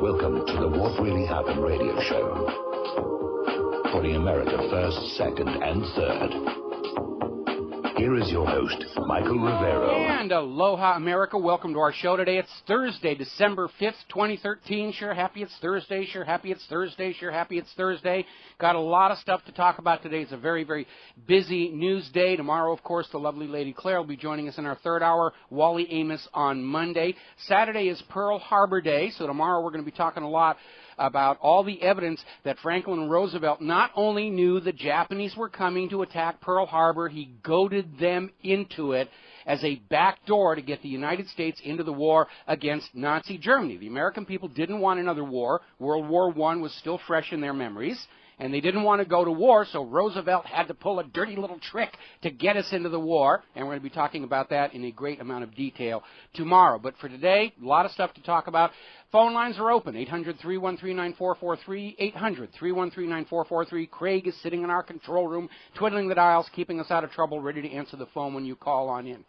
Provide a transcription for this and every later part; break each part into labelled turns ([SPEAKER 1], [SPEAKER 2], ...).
[SPEAKER 1] Welcome to the What Really Happened radio show. Putting America first, second, and third. Here is your host, Michael Rivero.
[SPEAKER 2] And aloha, America. Welcome to our show today. It's Thursday, December 5th, 2013. Sure happy it's Thursday. Sure happy it's Thursday. Sure happy it's Thursday. Got a lot of stuff to talk about today. It's a very, very busy news day. Tomorrow, of course, the lovely Lady Claire will be joining us in our third hour. Wally Amos on Monday. Saturday is Pearl Harbor Day, so tomorrow we're going to be talking a lot about all the evidence that Franklin Roosevelt not only knew the Japanese were coming to attack Pearl Harbor, he goaded them into it as a backdoor to get the United States into the war against Nazi Germany. The American people didn't want another war. World War I was still fresh in their memories, and they didn't want to go to war, so Roosevelt had to pull a dirty little trick to get us into the war, and we're going to be talking about that in a great amount of detail tomorrow. But for today, a lot of stuff to talk about. Phone lines are open, 800-313-9443, 800-313-9443. Craig is sitting in our control room, twiddling the dials, keeping us out of trouble, ready to answer the phone when you call on in.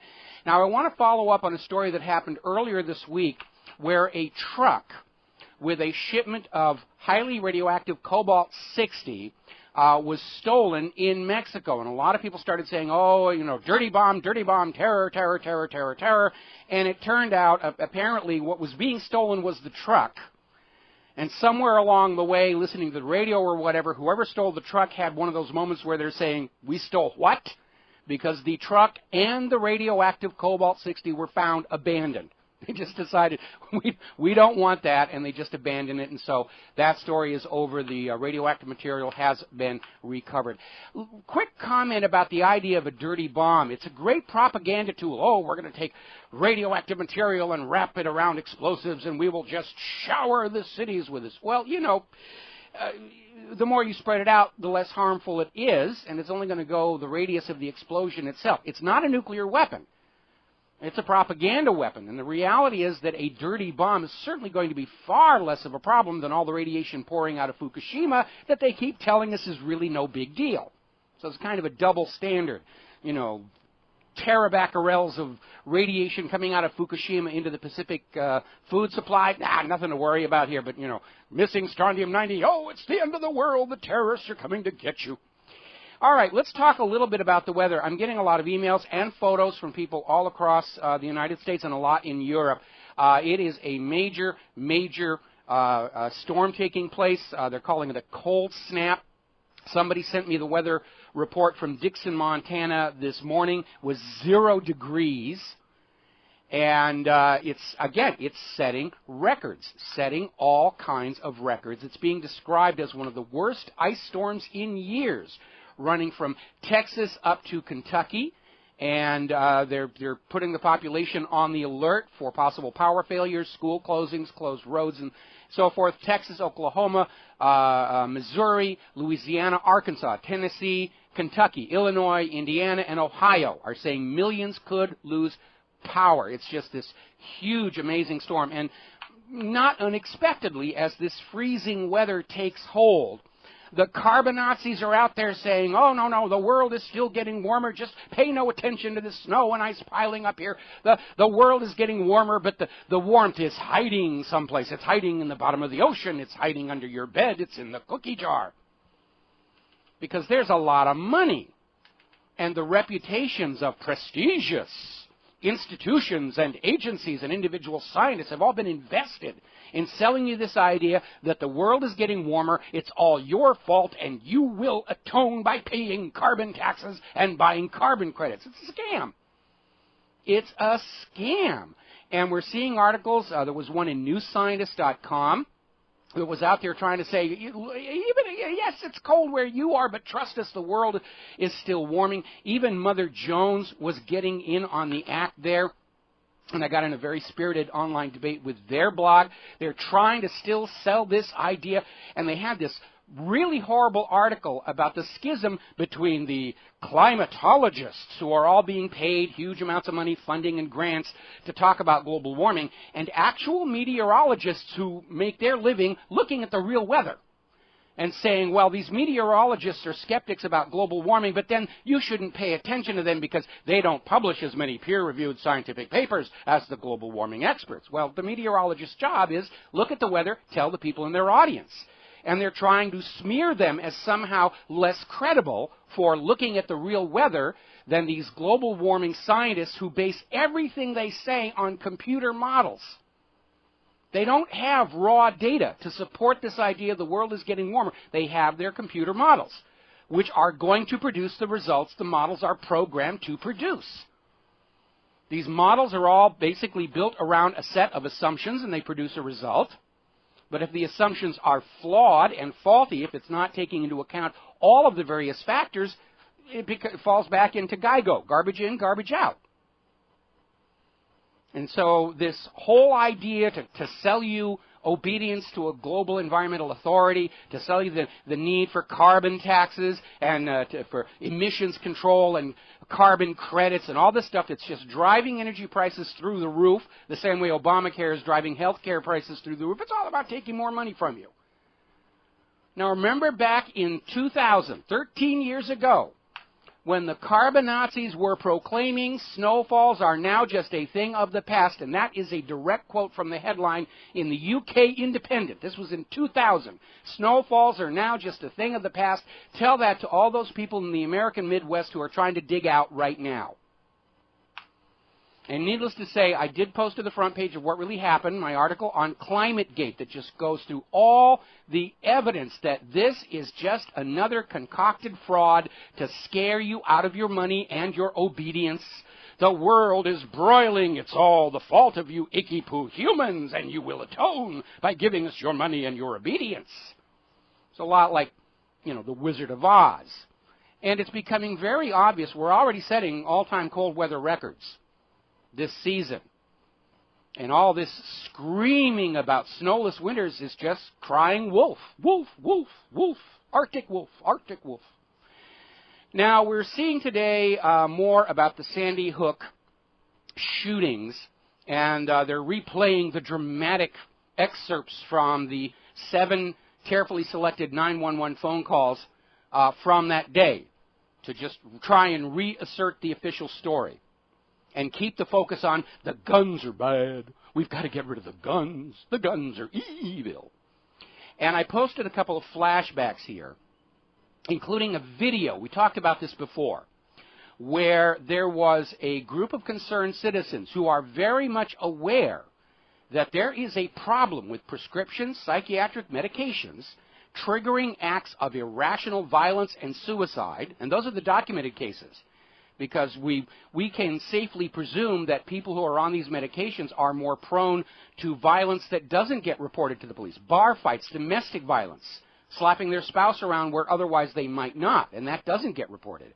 [SPEAKER 2] Now, I want to follow up on a story that happened earlier this week where a truck with a shipment of highly radioactive cobalt-60 was stolen in Mexico. And a lot of people started saying, oh, you know, dirty bomb, terror, terror, terror, terror, terror. And it turned out, apparently, what was being stolen was the truck. And somewhere along the way, listening to the radio or whatever, whoever stole the truck had one of those moments where they're saying, we stole what? Because the truck and the radioactive cobalt-60 were found abandoned. They just decided, we don't want that, and they just abandoned it, and so that story is over. The radioactive material has been recovered. Quick comment about the idea of a dirty bomb. It's a great propaganda tool. Oh, we're going to take radioactive material and wrap it around explosives, and we will just shower the cities with this. Well, you know, the more you spread it out, the less harmful it is, and it's only going to go the radius of the explosion itself. It's not a nuclear weapon. It's a propaganda weapon, and the reality is that a dirty bomb is certainly going to be far less of a problem than all the radiation pouring out of Fukushima that they keep telling us is really no big deal. So it's kind of a double standard. You know, terabecquerels of radiation coming out of Fukushima into the Pacific food supply, nothing to worry about here, but, you know, missing strontium-90, oh, it's the end of the world, the terrorists are coming to get you. All right, let's talk a little bit about the weather. I'm getting a lot of emails and photos from people all across the United States and a lot in Europe. It is a major, major storm taking place. They're calling it a cold snap. Somebody sent me the weather report from Dixon, Montana this morning. It was 0 degrees. And it's setting records, setting all kinds of records. It's being described as one of the worst ice storms in years, running from Texas up to Kentucky, and they're putting the population on the alert for possible power failures, school closings, closed roads, and so forth. Texas, Oklahoma, Missouri, Louisiana, Arkansas, Tennessee, Kentucky, Illinois, Indiana, and Ohio are saying millions could lose power. It's just this huge, amazing storm, and not unexpectedly, as this freezing weather takes hold, the carbon Nazis are out there saying, oh, no, the world is still getting warmer. Just pay no attention to the snow and ice piling up here. The world is getting warmer, but the warmth is hiding someplace. It's hiding in the bottom of the ocean. It's hiding under your bed. It's in the cookie jar. Because there's a lot of money. And the reputations of prestigious institutions and agencies and individual scientists have all been invested in selling you this idea that the world is getting warmer, it's all your fault, and you will atone by paying carbon taxes and buying carbon credits. It's a scam. It's a scam. And we're seeing articles. There was one in newscientist.com that was out there trying to say, yes, it's cold where you are, but trust us, the world is still warming. Even Mother Jones was getting in on the act there. And I got in a very spirited online debate with their blog. They're trying to still sell this idea, and they had this really horrible article about the schism between the climatologists, who are all being paid huge amounts of money, funding, and grants to talk about global warming, and actual meteorologists who make their living looking at the real weather. and saying, well, these meteorologists are skeptics about global warming, but then you shouldn't pay attention to them because they don't publish as many peer-reviewed scientific papers as the global warming experts. Well, the meteorologist's job is look at the weather, tell the people in their audience. And they're trying to smear them as somehow less credible for looking at the real weather than these global warming scientists who base everything they say on computer models. They don't have raw data to support this idea the world is getting warmer. They have their computer models, which are going to produce the results the models are programmed to produce. These models are all basically built around a set of assumptions, and they produce a result. But if the assumptions are flawed and faulty, if it's not taking into account all of the various factors, it falls back into GIGO, garbage in, garbage out. And so this whole idea to sell you obedience to a global environmental authority, to sell you the need for carbon taxes and for emissions control and carbon credits and all this stuff that's just driving energy prices through the roof, the same way Obamacare is driving health care prices through the roof. It's all about taking more money from you. Now remember back in 2000, 13 years ago, when the carbon Nazis were proclaiming snowfalls are now just a thing of the past, and that is a direct quote from the headline in the UK Independent. This was in 2000. Snowfalls are now just a thing of the past. Tell that to all those people in the American Midwest who are trying to dig out right now. And needless to say, I did post to the front page of what really happened, my article on ClimateGate that just goes through all the evidence that this is just another concocted fraud to scare you out of your money and your obedience. The world is broiling. It's all the fault of you icky-poo humans, and you will atone by giving us your money and your obedience. It's a lot like, the Wizard of Oz. And it's becoming very obvious. We're already setting all-time cold weather records this season. And all this screaming about snowless winters is just crying wolf, wolf, wolf, wolf, Arctic wolf, Arctic wolf. Now, we're seeing today more about the Sandy Hook shootings, and they're replaying the dramatic excerpts from the 7 carefully selected 911 phone calls from that day to just try and reassert the official story. And keep the focus on the guns are bad. We've got to get rid of the guns. The guns are evil. And I posted a couple of flashbacks here, including a video. We talked about this before, where there was a group of concerned citizens who are very much aware that there is a problem with prescription psychiatric medications triggering acts of irrational violence and suicide. And those are the documented cases, because we can safely presume that people who are on these medications are more prone to violence that doesn't get reported to the police. Bar fights, domestic violence, slapping their spouse around where otherwise they might not, and that doesn't get reported.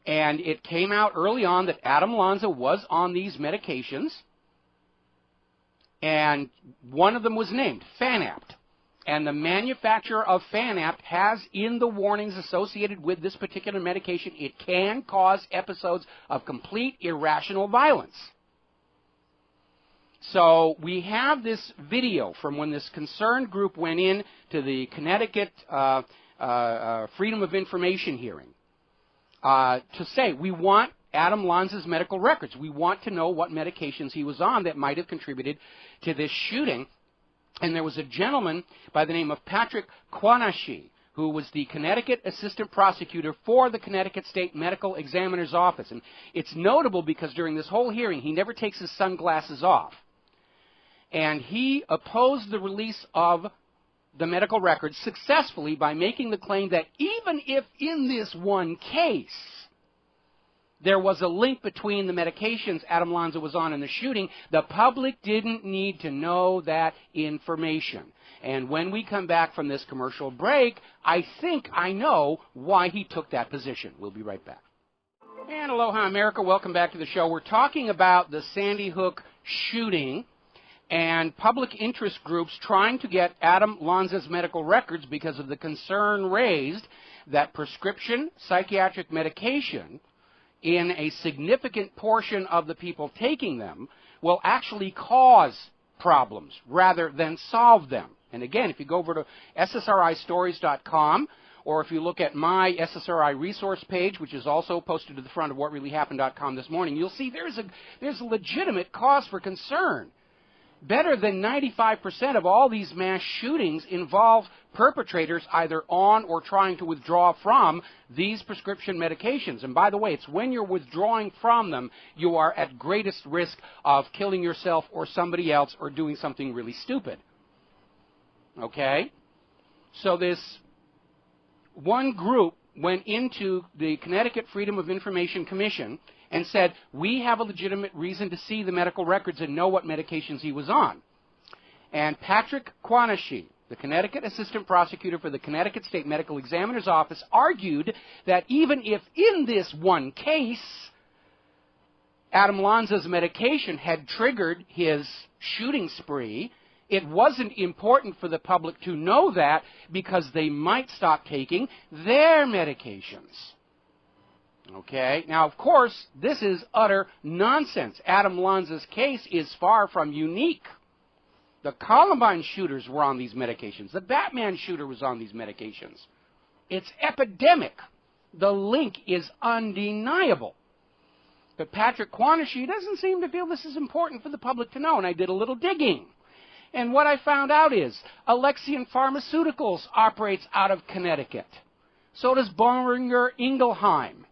[SPEAKER 2] And it came out early on that Adam Lanza was on these medications, and one of them was named Fanapt. And the manufacturer of Fanapt has in the warnings associated with this particular medication, it can cause episodes of complete irrational violence. So we have this video from when this concerned group went in to the Connecticut Freedom of Information hearing to say, we want Adam Lanza's medical records. We want to know what medications he was on that might have contributed to this shooting. And there was a gentleman by the name of Patrick Quanashi, who was the Connecticut assistant prosecutor for the Connecticut State Medical Examiner's Office. And it's notable because during this whole hearing, he never takes his sunglasses off. And he opposed the release of the medical records successfully by making the claim that even if in this one case there was a link between the medications Adam Lanza was on and the shooting, the public didn't need to know that information. And when we come back from this commercial break, I think I know why he took that position. We'll be right back. And aloha, America. Welcome back to the show. We're talking about the Sandy Hook shooting and public interest groups trying to get Adam Lanza's medical records because of the concern raised that prescription psychiatric medication in a significant portion of the people taking them will actually cause problems rather than solve them. And again, if you go over to ssristories.com, or if you look at my SSRI resource page, which is also posted to the front of whatreallyhappened.com this morning, you'll see there's a legitimate cause for concern. Better than 95% of all these mass shootings involve perpetrators either on or trying to withdraw from these prescription medications. And by the way, it's when you're withdrawing from them you are at greatest risk of killing yourself or somebody else or doing something really stupid. Okay? So this one group went into the Connecticut Freedom of Information Commission and said, we have a legitimate reason to see the medical records and know what medications he was on. And Patrick Quanashi, the Connecticut Assistant Prosecutor for the Connecticut State Medical Examiner's Office, argued that even if in this one case Adam Lanza's medication had triggered his shooting spree, it wasn't important for the public to know that because they might stop taking their medications. Okay? Now, of course, this is utter nonsense. Adam Lanza's case is far from unique. The Columbine shooters were on these medications. The Batman shooter was on these medications. It's epidemic. The link is undeniable. But Patrick Quanashi doesn't seem to feel this is important for the public to know, and I did a little digging. And what I found out is Alexian Pharmaceuticals operates out of Connecticut. So does Boehringer Ingelheim.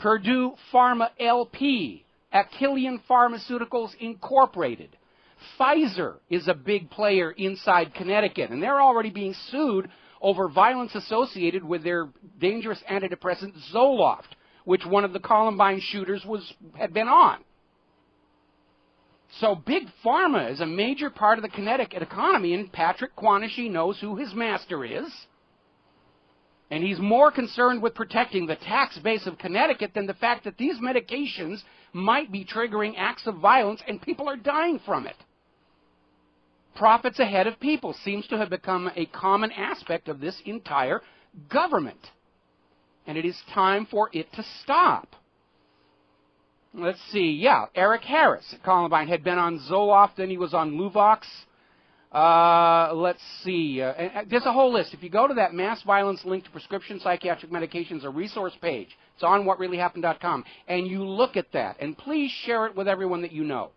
[SPEAKER 2] Purdue Pharma LP, Achillian Pharmaceuticals Incorporated. Pfizer is a big player inside Connecticut, and they're already being sued over violence associated with their dangerous antidepressant Zoloft, which one of the Columbine shooters had been on. So Big Pharma is a major part of the Connecticut economy, and Patrick Quanashi knows who his master is. And he's more concerned with protecting the tax base of Connecticut than the fact that these medications might be triggering acts of violence and people are dying from it. Profits ahead of people seems to have become a common aspect of this entire government. And it is time for it to stop. Let's see, yeah, Eric Harris at Columbine had been on Zoloft, then he was on Luvox. Let's see, there's a whole list. If you go to that mass violence linked to prescription psychiatric medications, a resource page, it's on whatreallyhappened.com, and you look at that, and please share it with everyone that you know.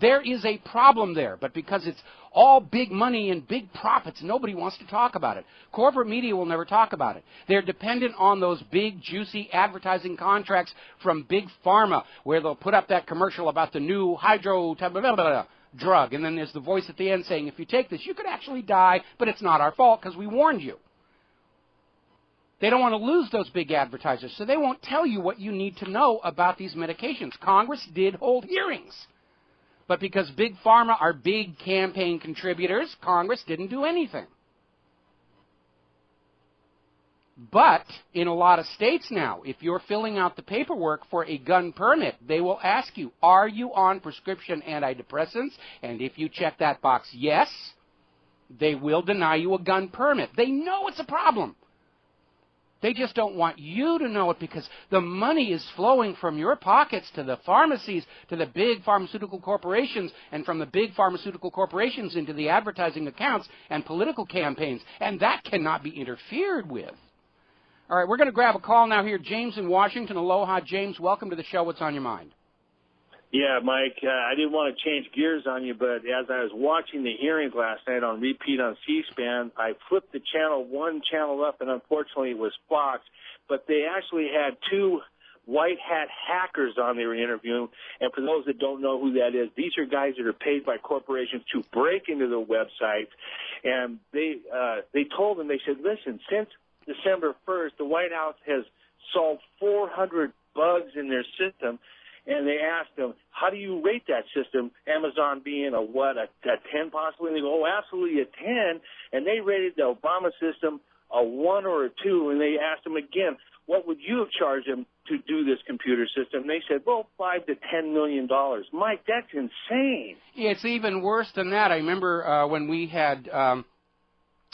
[SPEAKER 2] There is a problem there, but because it's all big money and big profits, nobody wants to talk about it. Corporate media will never talk about it. They're dependent on those big, juicy advertising contracts from Big Pharma, where they'll put up that commercial about the new drug, and then there's the voice at the end saying, if you take this, you could actually die, but it's not our fault because we warned you. They don't want to lose those big advertisers, so they won't tell you what you need to know about these medications. Congress did hold hearings, but because Big Pharma are big campaign contributors, Congress didn't do anything. But in a lot of states now, if you're filling out the paperwork for a gun permit, they will ask you, are you on prescription antidepressants? And if you check that box, yes, they will deny you a gun permit. They know it's a problem. They just don't want you to know it because the money is flowing from your pockets to the pharmacies, to the big pharmaceutical corporations, and from the big pharmaceutical corporations into the advertising accounts and political campaigns. And that cannot be interfered with. All right, we're going to grab a call now here. James in Washington. Aloha, James. Welcome to the show. What's on your mind?
[SPEAKER 3] Yeah, Mike, I didn't want to change gears on you, but as I was watching the hearings last night on repeat on C-SPAN, I flipped the one channel up, and unfortunately it was Fox, but they actually had two white hat hackers on they were interviewing, and for those that don't know who that is, these are guys that are paid by corporations to break into the website, and they told them, they said, listen, since December 1st, the White House has solved 400 bugs in their system, and they asked them, how do you rate that system, Amazon being a 10 possibly? And they go, oh, absolutely a 10. And they rated the Obama system a 1 or a 2. And they asked them again, what would you have charged them to do this computer system? And they said, well, $5 to $10 million. Mike, that's insane.
[SPEAKER 2] It's even worse than that. I remember when we had John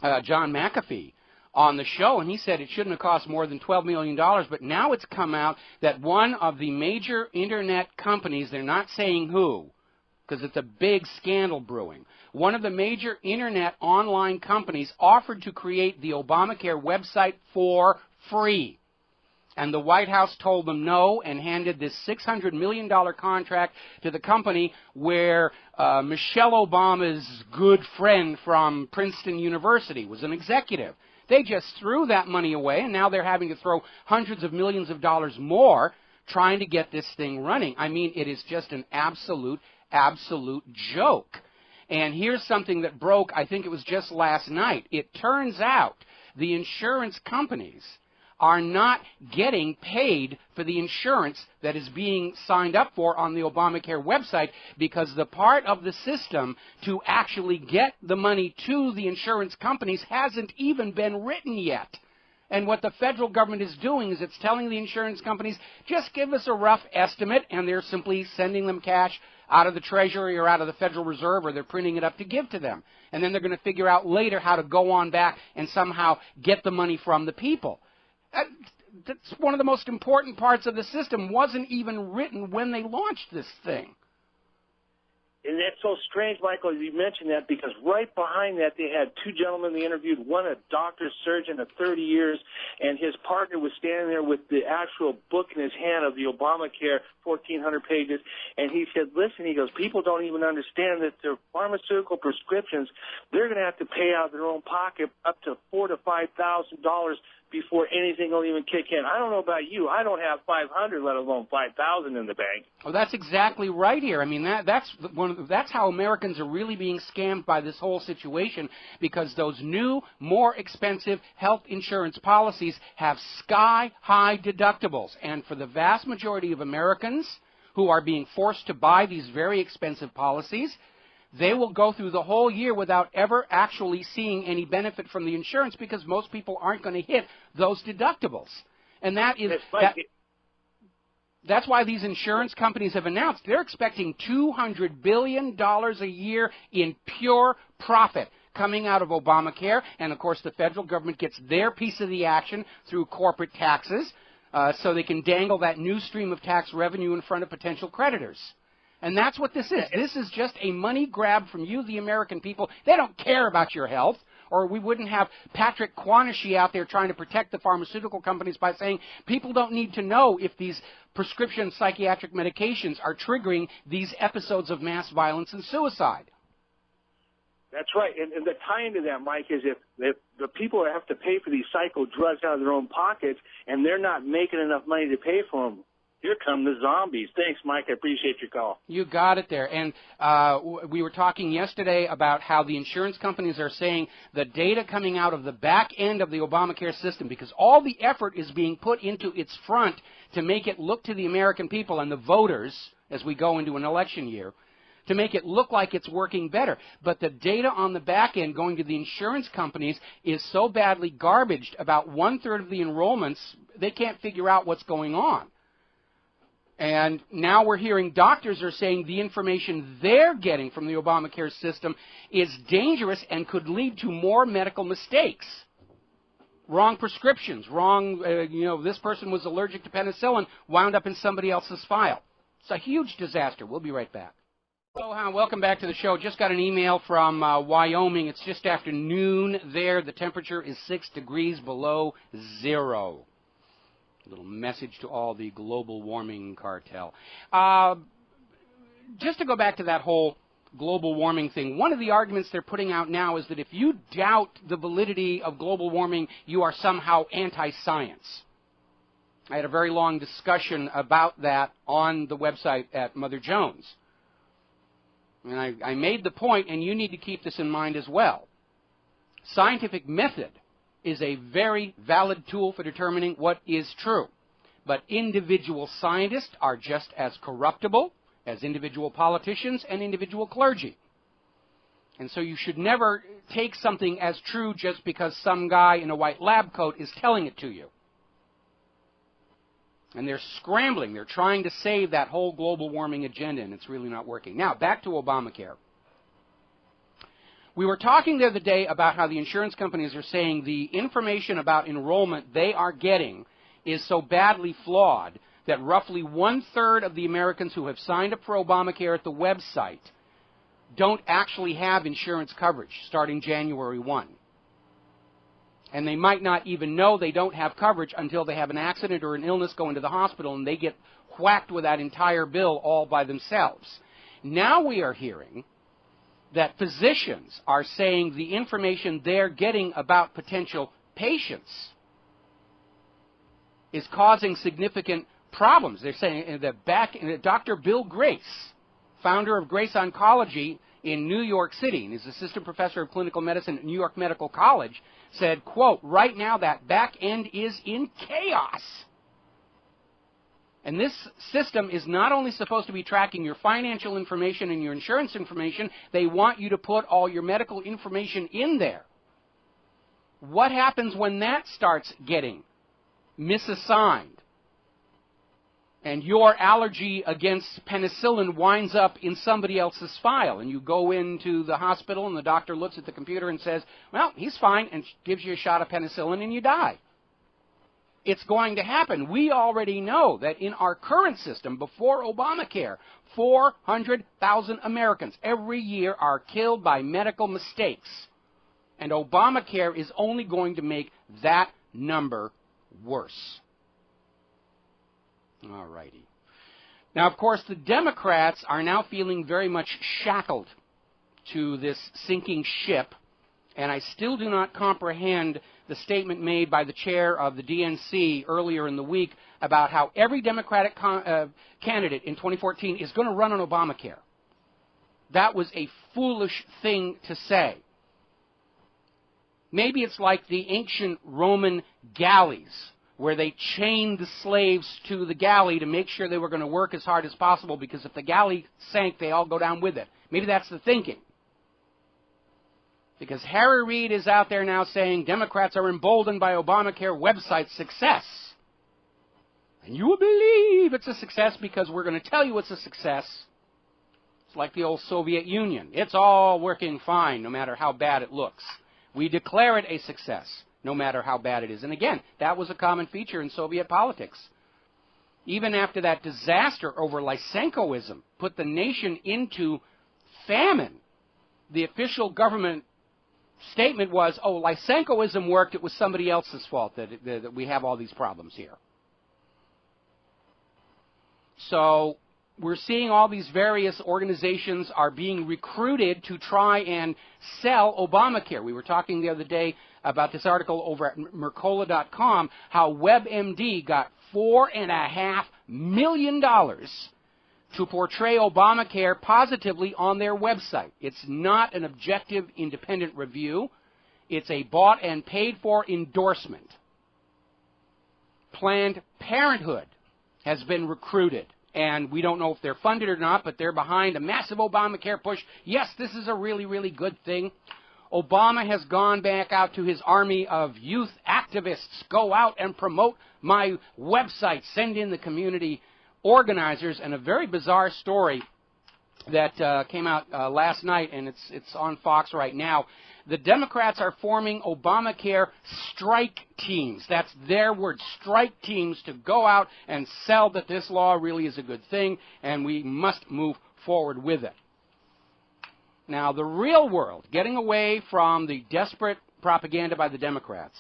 [SPEAKER 2] McAfee on the show, and he said it shouldn't have cost more than $12 million, but now it's come out that one of the major internet companies, they're not saying who, because it's a big scandal brewing. One of the major internet online companies offered to create the Obamacare website for free. And the White House told them no and handed this $600 million contract to the company where Michelle Obama's good friend from Princeton University was an executive. They just threw that money away, and now they're having to throw hundreds of millions of dollars more trying to get this thing running. I mean, it is just an absolute joke. And here's something that broke, I think it was just last night. It turns out the insurance companies are not getting paid for the insurance that is being signed up for on the Obamacare website, because the part of the system to actually get the money to the insurance companies hasn't even been written yet. And what the federal government is doing is it's telling the insurance companies, just give us a rough estimate, and they're simply sending them cash out of the Treasury or out of the Federal Reserve, or they're printing it up to give to them. And then they're going to figure out later how to go on back and somehow get the money from the people. That's one of the most important parts of the system. Wasn't even written when they launched this thing.
[SPEAKER 3] And that's so strange, Michael, you mentioned that, because right behind that they had two gentlemen they interviewed, one a doctor, surgeon of 30 years, and his partner was standing there with the actual book in his hand of the Obamacare, 1,400 pages, and he said, listen, he goes, people don't even understand that their pharmaceutical prescriptions, they're going to have to pay out of their own pocket up to $4,000 to $5,000 before anything will even kick in. I don't know about you. I don't have 500, let alone 5,000 in the bank.
[SPEAKER 2] Well, that's exactly right here. I mean, that's how Americans are really being scammed by this whole situation, because those new, more expensive health insurance policies have sky-high deductibles. And for the vast majority of Americans who are being forced to buy these very expensive policies, they will go through the whole year without ever actually seeing any benefit from the insurance, because most people aren't going to hit those deductibles. And that's why these insurance companies have announced they're expecting $200 billion a year in pure profit coming out of Obamacare. And, of course, the federal government gets their piece of the action through corporate taxes, so they can dangle that new stream of tax revenue in front of potential creditors. And that's what this is. This is just a money grab from you, the American people. They don't care about your health, or we wouldn't have Patrick Quanashy out there trying to protect the pharmaceutical companies by saying people don't need to know if these prescription psychiatric medications are triggering these episodes of mass violence and suicide.
[SPEAKER 3] That's right. And the tie into that, Mike, is if the people have to pay for these psycho drugs out of their own pockets and they're not making enough money to pay for them, here come the zombies. Thanks, Mike. I appreciate your call.
[SPEAKER 2] You got it there. And we were talking yesterday about how the insurance companies are saying the data coming out of the back end of the Obamacare system, because all the effort is being put into its front to make it look to the American people and the voters as we go into an election year, to make it look like it's working better. But the data on the back end going to the insurance companies is so badly garbaged, about 1/3 of the enrollments, they can't figure out what's going on. And now we're hearing doctors are saying the information they're getting from the Obamacare system is dangerous and could lead to more medical mistakes. Wrong prescriptions, this person was allergic to penicillin, wound up in somebody else's file. It's a huge disaster. We'll be right back. Hello, welcome back to the show. Just got an email from Wyoming. It's just after noon there. The temperature is 6 degrees below zero. Little message to all the global warming cartel. Just to go back to that whole global warming thing, one of the arguments they're putting out now is that if you doubt the validity of global warming, you are somehow anti-science. I had a very long discussion about that on the website at Mother Jones. And I made the point, and you need to keep this in mind as well. Scientific method is a very valid tool for determining what is true. But individual scientists are just as corruptible as individual politicians and individual clergy. And so you should never take something as true just because some guy in a white lab coat is telling it to you. And they're scrambling. They're trying to save that whole global warming agenda, and it's really not working. Now, back to Obamacare. We were talking the other day about how the insurance companies are saying the information about enrollment they are getting is so badly flawed that roughly 1/3 of the Americans who have signed up for Obamacare at the website don't actually have insurance coverage starting January 1. And they might not even know they don't have coverage until they have an accident or an illness, go into the hospital, and they get whacked with that entire bill all by themselves. Now we are hearing that physicians are saying the information they're getting about potential patients is causing significant problems. They're saying that Dr. Bill Grace, founder of Grace Oncology in New York City, and is assistant professor of clinical medicine at New York Medical College, said, quote, right now that back end is in chaos. And this system is not only supposed to be tracking your financial information and your insurance information, they want you to put all your medical information in there. What happens when that starts getting misassigned? And your allergy against penicillin winds up in somebody else's file, and you go into the hospital and the doctor looks at the computer and says, well, he's fine, and gives you a shot of penicillin and you die. It's going to happen. We already know that in our current system, before Obamacare, 400,000 Americans every year are killed by medical mistakes. And Obamacare is only going to make that number worse. All righty. Now, of course, the Democrats are now feeling very much shackled to this sinking ship, and I still do not comprehend the statement made by the chair of the DNC earlier in the week about how every Democratic candidate in 2014 is going to run on Obamacare. That was a foolish thing to say. Maybe it's like the ancient Roman galleys, where they chained the slaves to the galley to make sure they were going to work as hard as possible, because if the galley sank, they all go down with it. Maybe that's the thinking. Because Harry Reid is out there now saying Democrats are emboldened by Obamacare website success. And you will believe it's a success because we're going to tell you it's a success. It's like the old Soviet Union. It's all working fine no matter how bad it looks. We declare it a success no matter how bad it is. And again, that was a common feature in Soviet politics. Even after that disaster over Lysenkoism put the nation into famine, the official government statement was, oh, Lysenkoism worked, it was somebody else's fault that we have all these problems here. So we're seeing all these various organizations are being recruited to try and sell Obamacare. We were talking the other day about this article over at Mercola.com, how WebMD got $4.5 million to portray Obamacare positively on their website. It's not an objective, independent review. It's a bought and paid for endorsement. Planned Parenthood has been recruited, and we don't know if they're funded or not, but they're behind a massive Obamacare push. Yes, this is a really, really good thing. Obama has gone back out to his army of youth activists. Go out and promote my website. Send in the community organizers. And a very bizarre story that came out last night, and it's on Fox right now. The Democrats are forming Obamacare strike teams. That's their word, strike teams, to go out and sell that this law really is a good thing and we must move forward with it. Now, the real world, getting away from the desperate propaganda by the Democrats.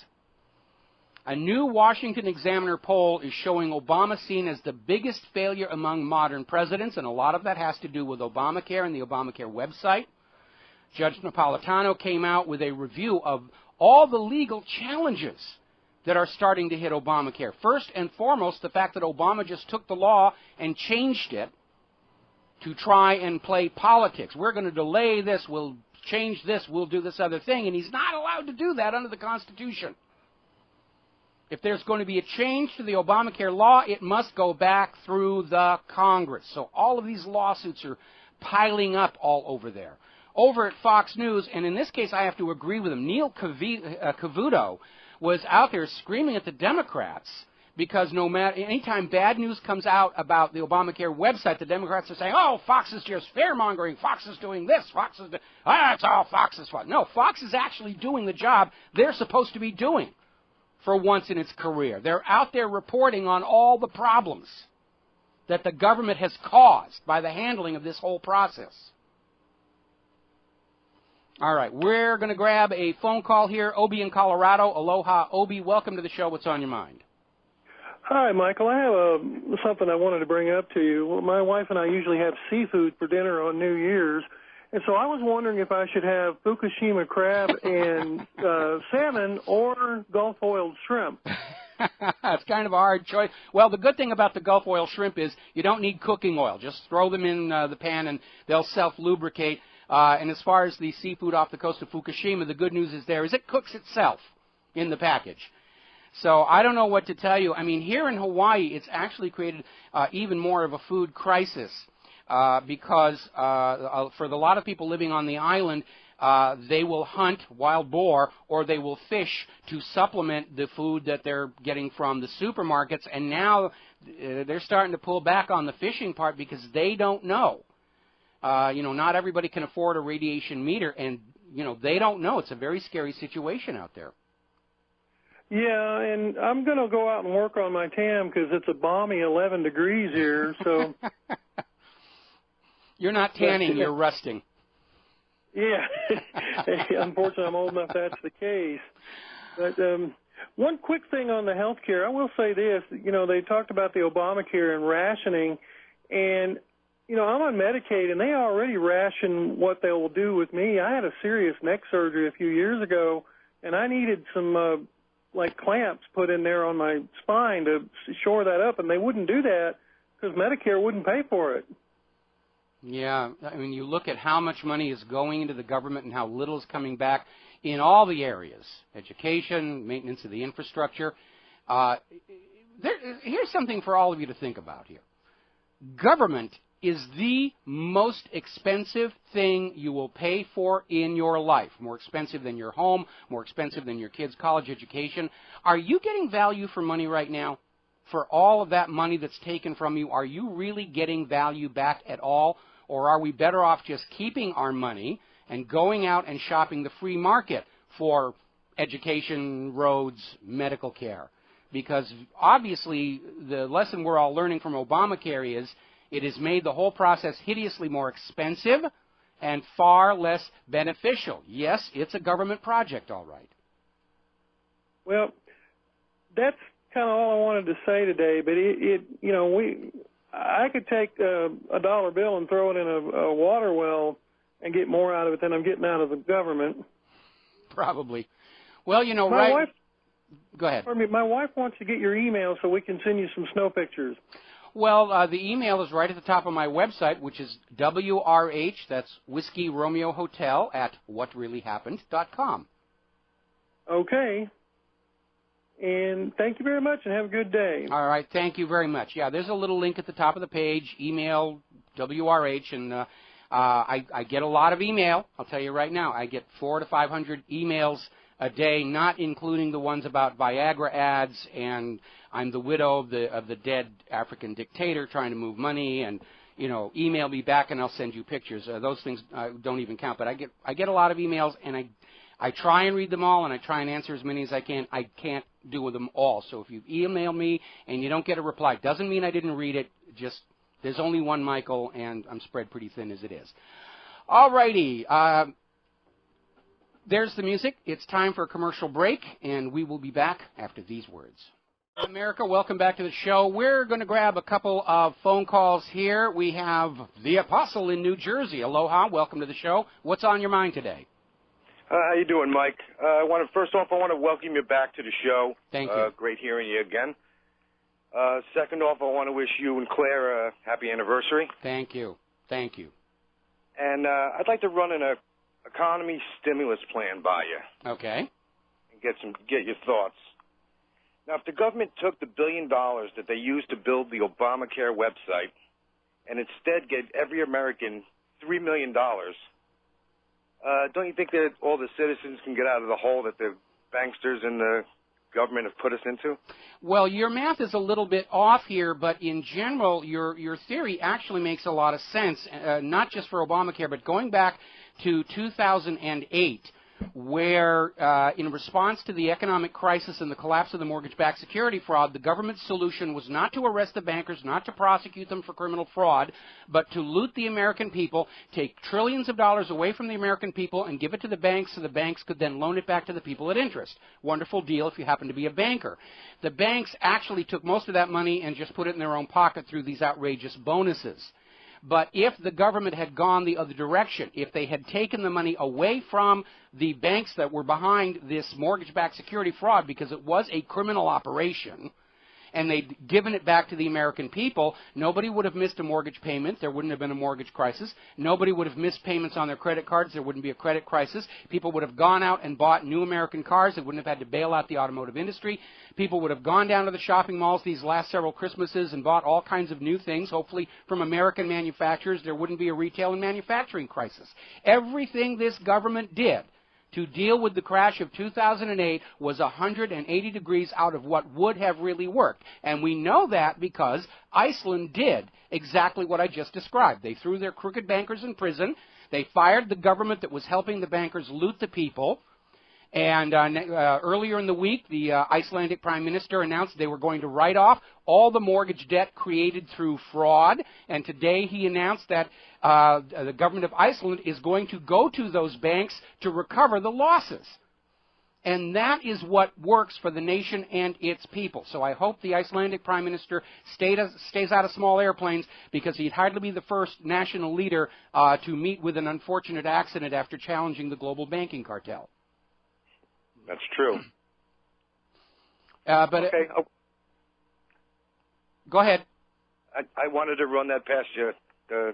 [SPEAKER 2] A new Washington Examiner poll is showing Obama seen as the biggest failure among modern presidents, and a lot of that has to do with Obamacare and the Obamacare website. Judge Napolitano came out with a review of all the legal challenges that are starting to hit Obamacare. First and foremost, the fact that Obama just took the law and changed it to try and play politics. We're going to delay this, we'll change this, we'll do this other thing, and he's not allowed to do that under the Constitution. If there's going to be a change to the Obamacare law, it must go back through the Congress. So all of these lawsuits are piling up all over there. Over at Fox News, and in this case I have to agree with him, Neil Cavuto was out there screaming at the Democrats because no matter, anytime bad news comes out about the Obamacare website, the Democrats are saying, oh, Fox is just fear-mongering, Fox is doing this, Fox is doing, it's all Fox's fault. No, Fox is actually doing the job they're supposed to be doing for once in its career. They're out there reporting on all the problems that the government has caused by the handling of this whole process. All right, we're going to grab a phone call here. Obi in Colorado. Aloha, Obi. Welcome to the show. What's on your mind?
[SPEAKER 4] Hi, Michael. I have something I wanted to bring up to you. Well, my wife and I usually have seafood for dinner on New Year's, and so I was wondering if I should have Fukushima crab and salmon or Gulf-oiled shrimp.
[SPEAKER 2] It's kind of a hard choice. Well, the good thing about the Gulf oil shrimp is you don't need cooking oil. Just throw them in the pan, and they'll self-lubricate. And as far as the seafood off the coast of Fukushima, the good news is it cooks itself in the package. So I don't know what to tell you. I mean, here in Hawaii, it's actually created even more of a food crisis because for a lot of people living on the island, they will hunt wild boar or they will fish to supplement the food that they're getting from the supermarkets. And now they're starting to pull back on the fishing part because they don't know. Not everybody can afford a radiation meter, and, they don't know. It's a very scary situation out there.
[SPEAKER 4] Yeah, and I'm going to go out and work on my tan because it's a balmy 11 degrees here, so...
[SPEAKER 2] You're not tanning, you're rusting.
[SPEAKER 4] Yeah. Unfortunately, I'm old enough that's the case. But one quick thing on the health care, I will say this. They talked about the Obamacare and rationing, and, I'm on Medicaid, and they already ration what they will do with me. I had a serious neck surgery a few years ago, and I needed some... clamps put in there on my spine to shore that up, and they wouldn't do that because Medicare wouldn't pay for it.
[SPEAKER 2] Yeah, I mean, you look at how much money is going into the government and how little is coming back in all the areas, education, maintenance of the infrastructure. Here's something for all of you to think about here. Government is the most expensive thing you will pay for in your life, more expensive than your home, more expensive than your kids' college education. Are you getting value for money right now? For all of that money that's taken from you, are you really getting value back at all? Or are we better off just keeping our money and going out and shopping the free market for education, roads, medical care? Because obviously the lesson we're all learning from Obamacare is it has made the whole process hideously more expensive and far less beneficial. Yes, it's a government project, all right.
[SPEAKER 4] Well, that's kind of all I wanted to say today, but I could take a dollar bill and throw it in a water well and get more out of it than I'm getting out of the government.
[SPEAKER 2] Probably. Well, go ahead.
[SPEAKER 4] My wife wants to get your email so we can send you some snow pictures.
[SPEAKER 2] Well, the email is right at the top of my website, which is WRH, that's Whiskey Romeo Hotel, at whatreallyhappened.com.
[SPEAKER 4] Okay. And thank you very much, and have a good day.
[SPEAKER 2] All right, thank you very much. Yeah, there's a little link at the top of the page, email WRH, and I get a lot of email. I'll tell you right now, I get 400 to 500 emails a day, not including the ones about Viagra ads, and I'm the widow of the dead African dictator trying to move money, and email me back and I'll send you pictures. Those things don't even count, but I get a lot of emails, and I try and read them all, and I try and answer as many as I can. I can't do them all. So if you email me and you don't get a reply, doesn't mean I didn't read it. Just there's only one Michael, and I'm spread pretty thin as it is. All righty. There's the music. It's time for a commercial break, and we will be back after these words. America, welcome back to the show. We're going to grab a couple of phone calls here. We have the Apostle in New Jersey. Aloha, welcome to the show. What's on your mind today?
[SPEAKER 5] How you doing, Mike? First off, I want to welcome you back to the show.
[SPEAKER 2] Thank you.
[SPEAKER 5] Great hearing you again. Second off, I want to wish you and Claire a happy anniversary.
[SPEAKER 2] Thank you. Thank you.
[SPEAKER 5] And I'd like to run an economy stimulus plan by you.
[SPEAKER 2] Okay.
[SPEAKER 5] And get your thoughts. Now, if the government took the $1 billion that they used to build the Obamacare website and instead gave every American $3 million, don't you think that all the citizens can get out of the hole that the banksters and the government have put us into?
[SPEAKER 2] Well, your math is a little bit off here, but in general, your theory actually makes a lot of sense, not just for Obamacare, but going back to 2008, where in response to the economic crisis and the collapse of the mortgage-backed security fraud, the government's solution was not to arrest the bankers, not to prosecute them for criminal fraud, but to loot the American people, take trillions of dollars away from the American people, and give it to the banks so the banks could then loan it back to the people at interest. Wonderful deal if you happen to be a banker. The banks actually took most of that money and just put it in their own pocket through these outrageous bonuses. But if the government had gone the other direction, if they had taken the money away from the banks that were behind this mortgage-backed security fraud, because it was a criminal operation, and they'd given it back to the American people, nobody would have missed a mortgage payment. There wouldn't have been a mortgage crisis. Nobody would have missed payments on their credit cards. There wouldn't be a credit crisis. People would have gone out and bought new American cars. They wouldn't have had to bail out the automotive industry. People would have gone down to the shopping malls these last several Christmases and bought all kinds of new things, hopefully from American manufacturers. There wouldn't be a retail and manufacturing crisis. Everything this government did to deal with the crash of 2008 was 180 degrees out of what would have really worked. And we know that because Iceland did exactly what I just described. They threw their crooked bankers in prison. They fired the government that was helping the bankers loot the people. And earlier in the week, the Icelandic Prime Minister announced they were going to write off all the mortgage debt created through fraud. And today he announced that the government of Iceland is going to go to those banks to recover the losses. And that is what works for the nation and its people. So I hope the Icelandic Prime Minister stays out of small airplanes, because he'd hardly be the first national leader to meet with an unfortunate accident after challenging the global banking cartel.
[SPEAKER 5] That's true.
[SPEAKER 2] Okay. Go ahead.
[SPEAKER 5] I wanted to run that past you to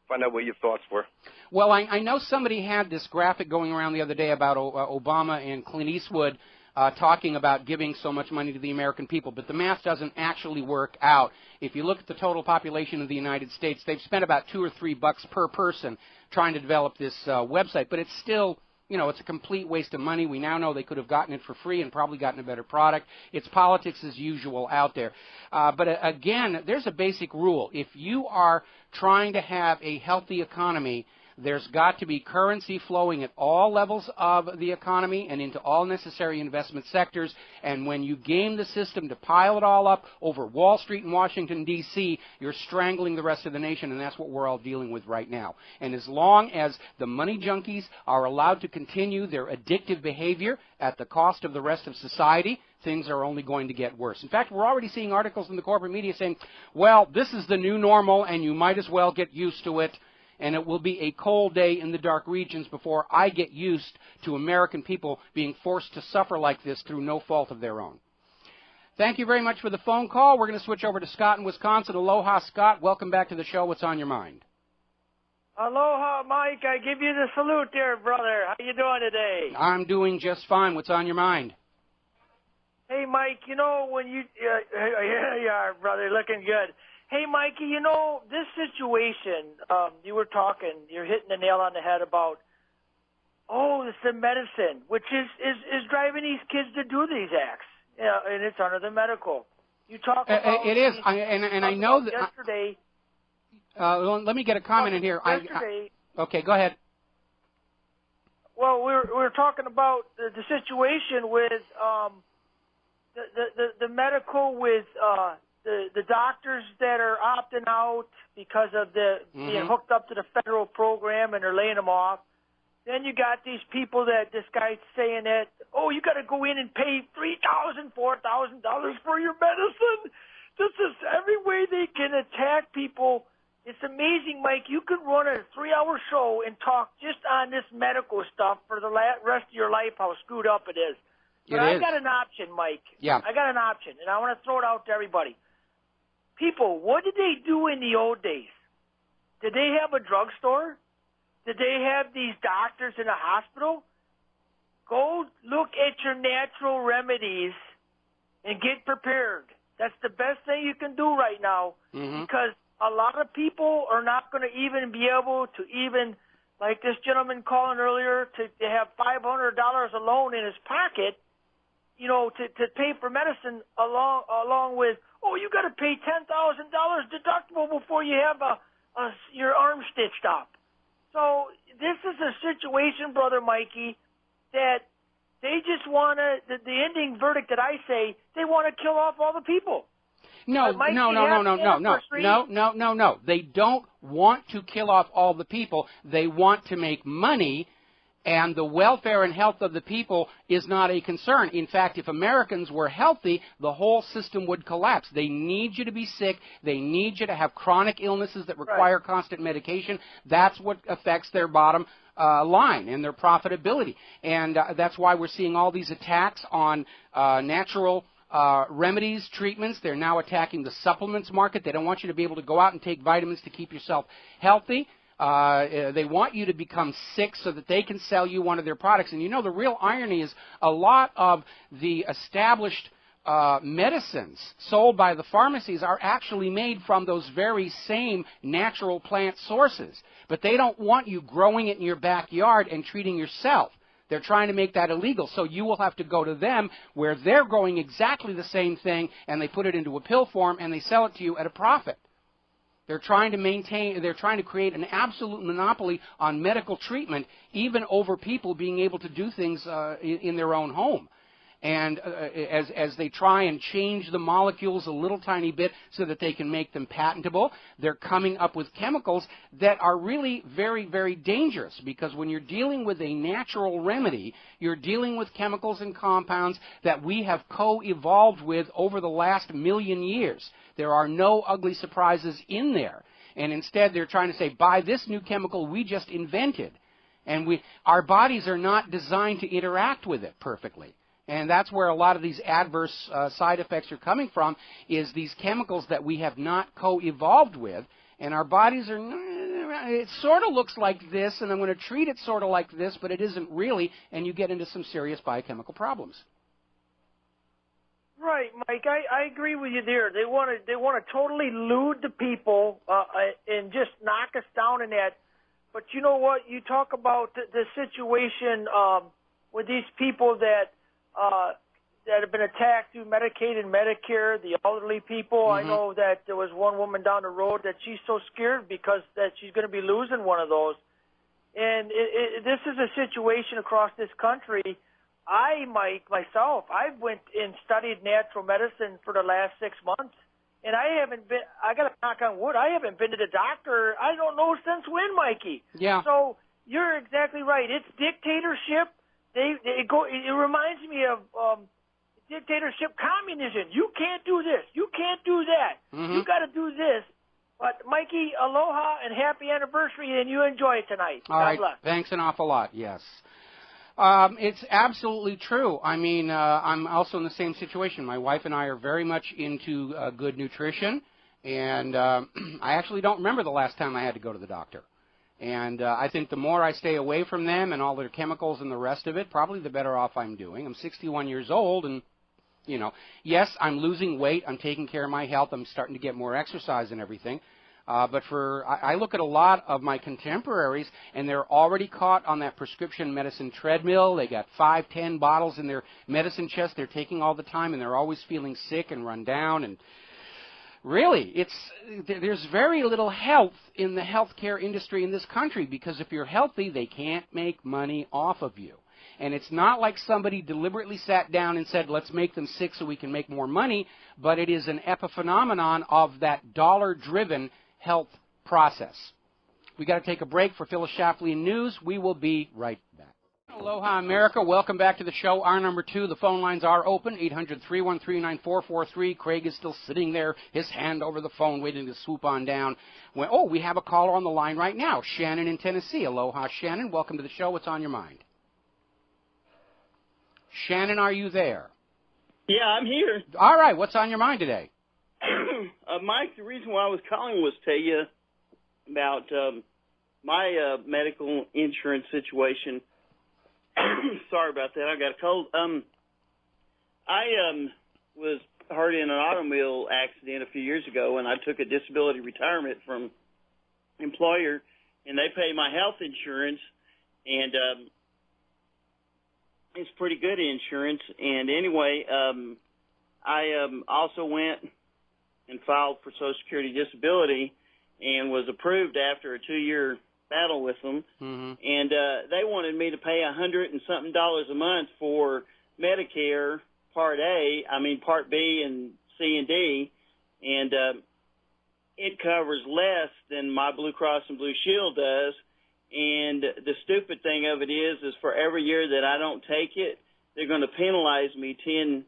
[SPEAKER 5] find out what your thoughts were.
[SPEAKER 2] Well, I know somebody had this graphic going around the other day about Obama and Clint Eastwood talking about giving so much money to the American people, but the math doesn't actually work out. If you look at the total population of the United States, they've spent about $2 or $3 per person trying to develop this website, but it's still, you know, it's a complete waste of money. We now know they could have gotten it for free and probably gotten a better product. It's politics as usual out there. But again, there's a basic rule. If you are trying to have a healthy economy, there's got to be currency flowing at all levels of the economy and into all necessary investment sectors. And when you game the system to pile it all up over Wall Street and Washington, D.C., you're strangling the rest of the nation, and that's what we're all dealing with right now. And as long as the money junkies are allowed to continue their addictive behavior at the cost of the rest of society, things are only going to get worse. In fact, we're already seeing articles in the corporate media saying, well, this is the new normal, and you might as well get used to it. And it will be a cold day in the dark regions before I get used to American people being forced to suffer like this through no fault of their own. Thank you very much for the phone call. We're going to switch over to Scott in Wisconsin. Aloha, Scott. Welcome back to the show. What's on your mind?
[SPEAKER 6] Aloha, Mike. I give you the salute there, brother. How you doing today?
[SPEAKER 2] I'm doing just fine. What's on your mind?
[SPEAKER 6] Hey, Mike, you know, when you here you are, brother, looking good. Hey, Mikey, you know, this situation, you were talking, you're hitting the nail on the head about, it's the medicine, which is driving these kids to do these acts, and it's under the medical. You talk about
[SPEAKER 2] it is, and I know that
[SPEAKER 6] yesterday.
[SPEAKER 2] Let me get a comment in here. Okay, go ahead.
[SPEAKER 6] Well, we're talking about the situation with the medical with. The doctors that are opting out because of being hooked up to the federal program and they're laying them off. Then you got these people that this guy's saying that, you got to go in and pay $3,000, $4,000 for your medicine. This is every way they can attack people. It's amazing, Mike. You could run a 3-hour show and talk just on this medical stuff for the rest of your life, how screwed up it is. But I got an option, Mike.
[SPEAKER 2] Yeah.
[SPEAKER 6] I got an option, and I want to throw it out to everybody. People, what did they do in the old days? Did they have a drugstore? Did they have these doctors in a hospital? Go look at your natural remedies and get prepared. That's the best thing you can do right now because a lot of people are not going to even be able to like this gentleman calling earlier, to have $500 alone in his pocket, to pay for medicine along with, you got to pay $10,000 deductible before you have your arm stitched up. So this is a situation, Brother Mikey, that they just want to, the ending verdict that I say, they want to kill off all the people.
[SPEAKER 2] No. They don't want to kill off all the people. They want to make money, and the welfare and health of the people is not a concern. In fact, if Americans were healthy, the whole system would collapse. They need you to be sick. They need you to have chronic illnesses that require constant medication. That's what affects their bottom line and their profitability. And that's why we're seeing all these attacks on natural remedies, treatments. They're now attacking the supplements market. They don't want you to be able to go out and take vitamins to keep yourself healthy. They want you to become sick so that they can sell you one of their products. And you know, the real irony is a lot of the established medicines sold by the pharmacies are actually made from those very same natural plant sources. But they don't want you growing it in your backyard and treating yourself. They're trying to make that illegal, so you will have to go to them where they're growing exactly the same thing, and they put it into a pill form, and they sell it to you at a profit. They're trying to create an absolute monopoly on medical treatment, even over people being able to do things in their own home. And as they try and change the molecules a little tiny bit so that they can make them patentable, they're coming up with chemicals that are really very, very dangerous, because when you're dealing with a natural remedy, you're dealing with chemicals and compounds that we have co-evolved with over the last million years. There are no ugly surprises in there. And instead they're trying to say, buy this new chemical we just invented. And our bodies are not designed to interact with it perfectly. And that's where a lot of these adverse side effects are coming from, is these chemicals that we have not co-evolved with, and our bodies are, it sort of looks like this, and I'm going to treat it sort of like this, but it isn't really, and you get into some serious biochemical problems.
[SPEAKER 6] Right, Mike. I agree with you there. They want to totally lewd the people and just knock us down in that. But you know what? You talk about the situation with these people that have been attacked through Medicaid and Medicare, the elderly people.
[SPEAKER 2] Mm-hmm.
[SPEAKER 6] I know that there was one woman down the road that she's so scared because that she's going to be losing one of those. And this is a situation across this country. Myself, I went and studied natural medicine for the last 6 months, and I got to knock on wood, I haven't been to the doctor, I don't know since when, Mikey.
[SPEAKER 2] Yeah.
[SPEAKER 6] So you're exactly right. It's dictatorship. It reminds me of dictatorship, communism. You can't do this. You can't do that.
[SPEAKER 2] Mm-hmm.
[SPEAKER 6] You got to do this. But, Mikey, aloha and happy anniversary, and you enjoy it tonight.
[SPEAKER 2] All right.
[SPEAKER 6] God bless.
[SPEAKER 2] Thanks an awful lot. Yes. It's absolutely true. I mean, I'm also in the same situation. My wife and I are very much into good nutrition, and I actually don't remember the last time I had to go to the doctor. And I think the more I stay away from them and all their chemicals and the rest of it, probably the better off I'm doing. I'm 61 years old, and, you know, yes, I'm losing weight. I'm taking care of my health. I'm starting to get more exercise and everything. But I look at a lot of my contemporaries, and they're already caught on that prescription medicine treadmill. They got 5, 10 bottles in their medicine chest they're taking all the time, and they're always feeling sick and run down. And really, there's very little health in the healthcare industry in this country, because if you're healthy, they can't make money off of you. And it's not like somebody deliberately sat down and said, let's make them sick so we can make more money, but it is an epiphenomenon of that dollar-driven health process. We got to take a break for Phyllis Schlafly News. We will be right back. Aloha, America. Welcome back to the show. Hour number 2. The phone lines are open. 800-313-9443. Craig is still sitting there, his hand over the phone, waiting to swoop on down. We have a caller on the line right now. Shannon in Tennessee. Aloha, Shannon. Welcome to the show. What's on your mind? Shannon, are you there?
[SPEAKER 7] Yeah, I'm here.
[SPEAKER 2] All right. What's on your mind today?
[SPEAKER 7] Mike, the reason why I was calling was to tell you about my medical insurance situation. Sorry about that. I got a cold. I was hurt in an automobile accident a few years ago, and I took a disability retirement from employer, and they pay my health insurance, and it's pretty good insurance. And anyway, I also went and filed for Social Security disability and was approved after a 2-year battle with them,
[SPEAKER 2] Mm-hmm.
[SPEAKER 7] and they wanted me to pay $100 and something a month for Medicare Part B and C and D, and it covers less than my Blue Cross and Blue Shield does. And the stupid thing of it is for every year that I don't take it, they're going to penalize me 10%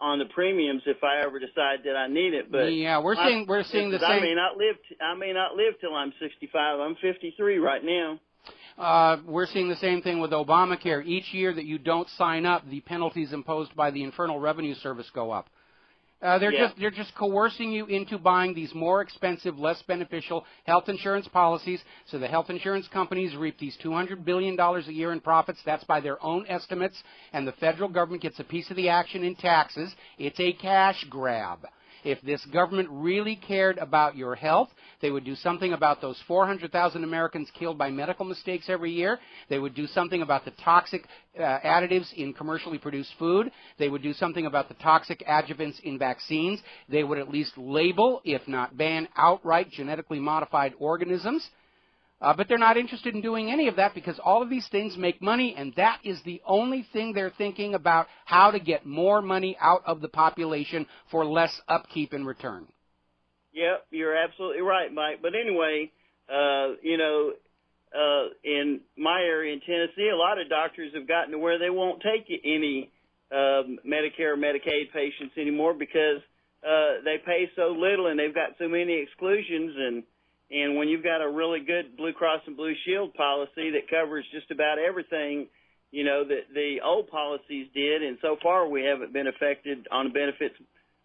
[SPEAKER 7] on the premiums if I ever decide that I need it. But
[SPEAKER 2] yeah, we're seeing the same.
[SPEAKER 7] I may not live till I'm 65. I'm 53 right now.
[SPEAKER 2] We're seeing the same thing with Obamacare. Each year that you don't sign up, the penalties imposed by the Internal Revenue Service go up. They're just coercing you into buying these more expensive, less beneficial health insurance policies. So the health insurance companies reap these $200 billion a year in profits. That's by their own estimates. And the federal government gets a piece of the action in taxes. It's a cash grab. If this government really cared about your health, they would do something about those 400,000 Americans killed by medical mistakes every year. They would do something about the toxic additives in commercially produced food. They would do something about the toxic adjuvants in vaccines. They would at least label, if not ban outright, genetically modified organisms. But they're not interested in doing any of that because all of these things make money, and that is the only thing they're thinking about, how to get more money out of the population for less upkeep in return.
[SPEAKER 7] Yep, you're absolutely right, Mike. But anyway, in my area in Tennessee, a lot of doctors have gotten to where they won't take any Medicare or Medicaid patients anymore because they pay so little and they've got so many exclusions. And when you've got a really good Blue Cross and Blue Shield policy that covers just about everything, that the old policies did, and so far we haven't been affected on benefits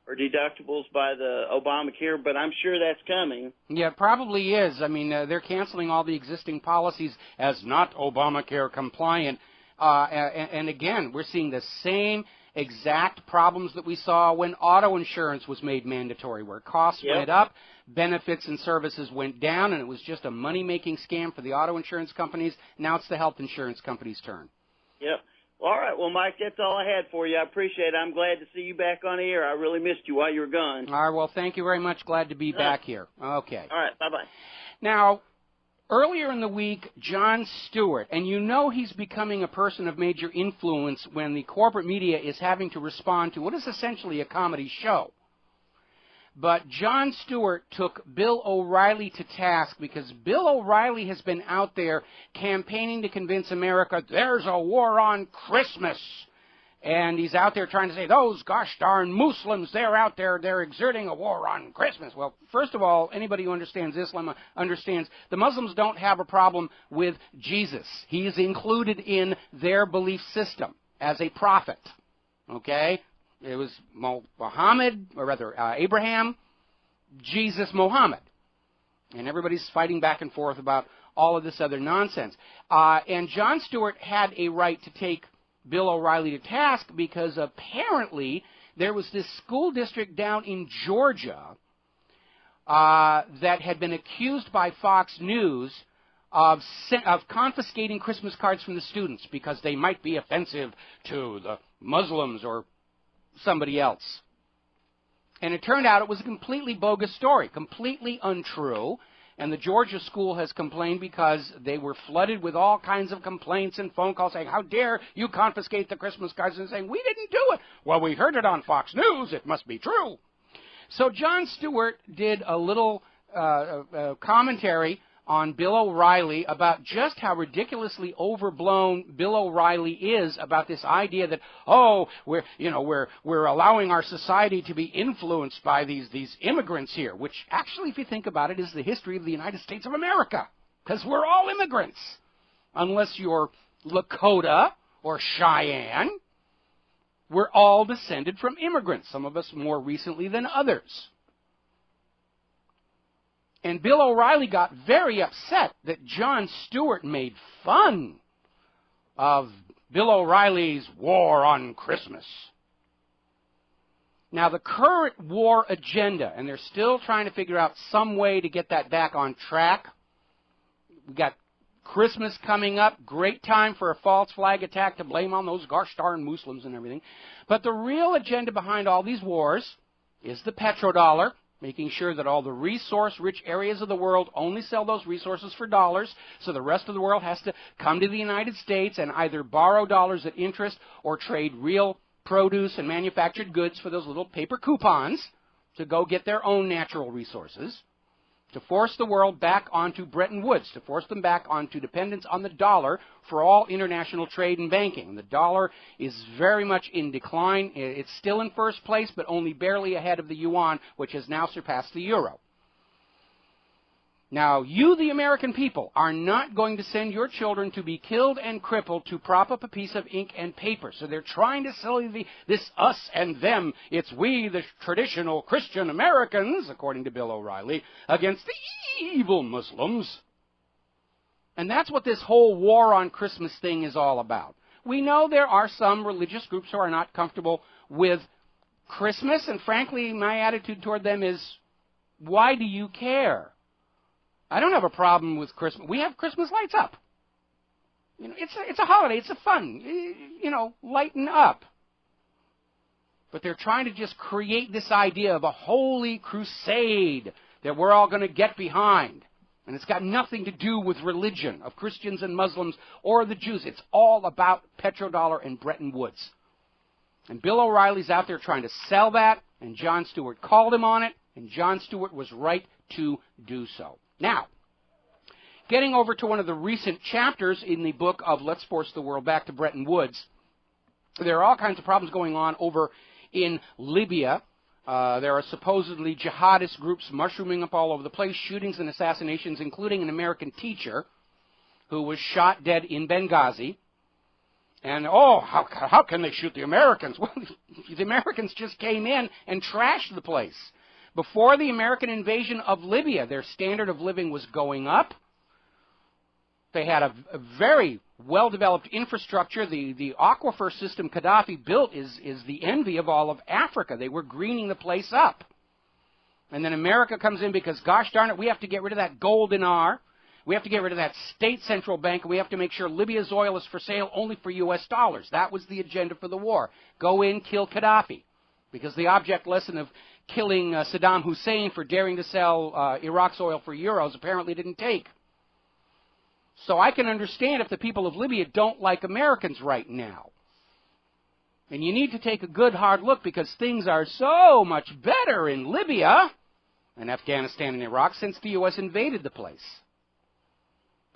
[SPEAKER 7] or deductibles by the Obamacare, but I'm sure that's coming.
[SPEAKER 2] Yeah, it probably is. I mean, they're canceling all the existing policies as not Obamacare compliant. And again, we're seeing the same exact problems that we saw when auto insurance was made mandatory, where costs went up, benefits and services went down, and it was just a money-making scam for the auto insurance companies. Now it's the health insurance companies' turn.
[SPEAKER 7] Yep. All right. Well, Mike, that's all I had for you. I appreciate it. I'm glad to see you back on the air. I really missed you while you were gone.
[SPEAKER 2] All right. Well, thank you very much. Glad to be back here. Okay.
[SPEAKER 7] All right. Bye-bye.
[SPEAKER 2] Now, earlier in the week, Jon Stewart, and you know he's becoming a person of major influence when the corporate media is having to respond to what is essentially a comedy show. But Jon Stewart took Bill O'Reilly to task because Bill O'Reilly has been out there campaigning to convince America there's a war on Christmas. And he's out there trying to say, those gosh darn Muslims, they're out there, they're exerting a war on Christmas. Well, first of all, anybody who understands Islam understands the Muslims don't have a problem with Jesus. He is included in their belief system as a prophet. Okay? It was Abraham, Jesus, Muhammad. And everybody's fighting back and forth about all of this other nonsense. And Jon Stewart had a right to take Bill O'Reilly to task because apparently there was this school district down in Georgia that had been accused by Fox News of confiscating Christmas cards from the students because they might be offensive to the Muslims or somebody else. And it turned out it was a completely bogus story, completely untrue. And the Georgia school has complained because they were flooded with all kinds of complaints and phone calls saying, how dare you confiscate the Christmas cards, and saying, we didn't do it. Well, we heard it on Fox News. It must be true. So Jon Stewart did a little commentary on Bill O'Reilly about just how ridiculously overblown Bill O'Reilly is about this idea that, we're allowing our society to be influenced by these immigrants here, which actually, if you think about it, is the history of the United States of America, because we're all immigrants, unless you're Lakota or Cheyenne. We're all descended from immigrants, some of us more recently than others. And Bill O'Reilly got very upset that Jon Stewart made fun of Bill O'Reilly's war on Christmas. Now, the current war agenda, and they're still trying to figure out some way to get that back on track. We got Christmas coming up, great time for a false flag attack to blame on those gosh darn Muslims and everything. But the real agenda behind all these wars is the petrodollar. making sure that all the resource-rich areas of the world only sell those resources for dollars, so the rest of the world has to come to the United States and either borrow dollars at interest or trade real produce and manufactured goods for those little paper coupons to go get their own natural resources, to force the world back onto Bretton Woods, to force them back onto dependence on the dollar for all international trade and banking. The dollar is very much in decline. It's still in first place, but only barely ahead of the yuan, which has now surpassed the euro. Now, you, the American people, are not going to send your children to be killed and crippled to prop up a piece of ink and paper. So they're trying to sell you this us and them. It's we, the traditional Christian Americans, according to Bill O'Reilly, against the evil Muslims. And that's what this whole war on Christmas thing is all about. We know there are some religious groups who are not comfortable with Christmas, and frankly, my attitude toward them is, why do you care? I don't have a problem with Christmas. We have Christmas lights up. You know, it's a holiday. It's a fun. You know, lighten up. But they're trying to just create this idea of a holy crusade that we're all going to get behind. And it's got nothing to do with religion of Christians and Muslims or the Jews. It's all about petrodollar and Bretton Woods. And Bill O'Reilly's out there trying to sell that, and Jon Stewart called him on it, and Jon Stewart was right to do so. Now, getting over to one of the recent chapters in the book of Let's Force the World Back to Bretton Woods, there are all kinds of problems going on over in Libya. There are supposedly jihadist groups mushrooming up all over the place, shootings and assassinations, including an American teacher who was shot dead in Benghazi. And, how can they shoot the Americans? Well, the Americans just came in and trashed the place. Before the American invasion of Libya, their standard of living was going up. They had a very well-developed infrastructure. The aquifer system Gaddafi built is the envy of all of Africa. They were greening the place up. And then America comes in because, gosh darn it, we have to get rid of that gold dinar. We have to get rid of that state central bank. And we have to make sure Libya's oil is for sale only for U.S. dollars. That was the agenda for the war. Go in, kill Gaddafi. Because the object lesson of killing Saddam Hussein for daring to sell Iraq's oil for euros apparently didn't take. So I can understand if the people of Libya don't like Americans right now. And you need to take a good hard look because things are so much better in Libya and Afghanistan and Iraq since the U.S. invaded the place.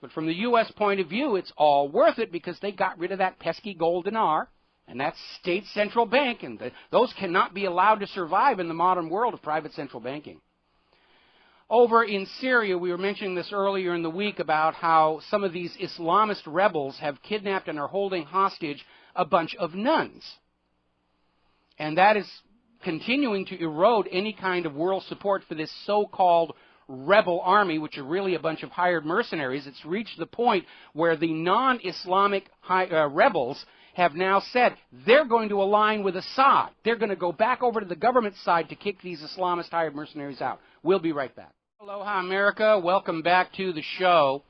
[SPEAKER 2] But from the U.S. point of view, it's all worth it because they got rid of that pesky gold dinar and that state central bank, and those cannot be allowed to survive in the modern world of private central banking. Over in Syria, we were mentioning this earlier in the week about how some of these Islamist rebels have kidnapped and are holding hostage a bunch of nuns. And that is continuing to erode any kind of world support for this so-called rebel army, which are really a bunch of hired mercenaries. It's reached the point where the non-Islamic rebels have now said they're going to align with Assad. They're going to go back over to the government side to kick these Islamist hired mercenaries out. We'll be right back. Aloha, America. Welcome back to the show.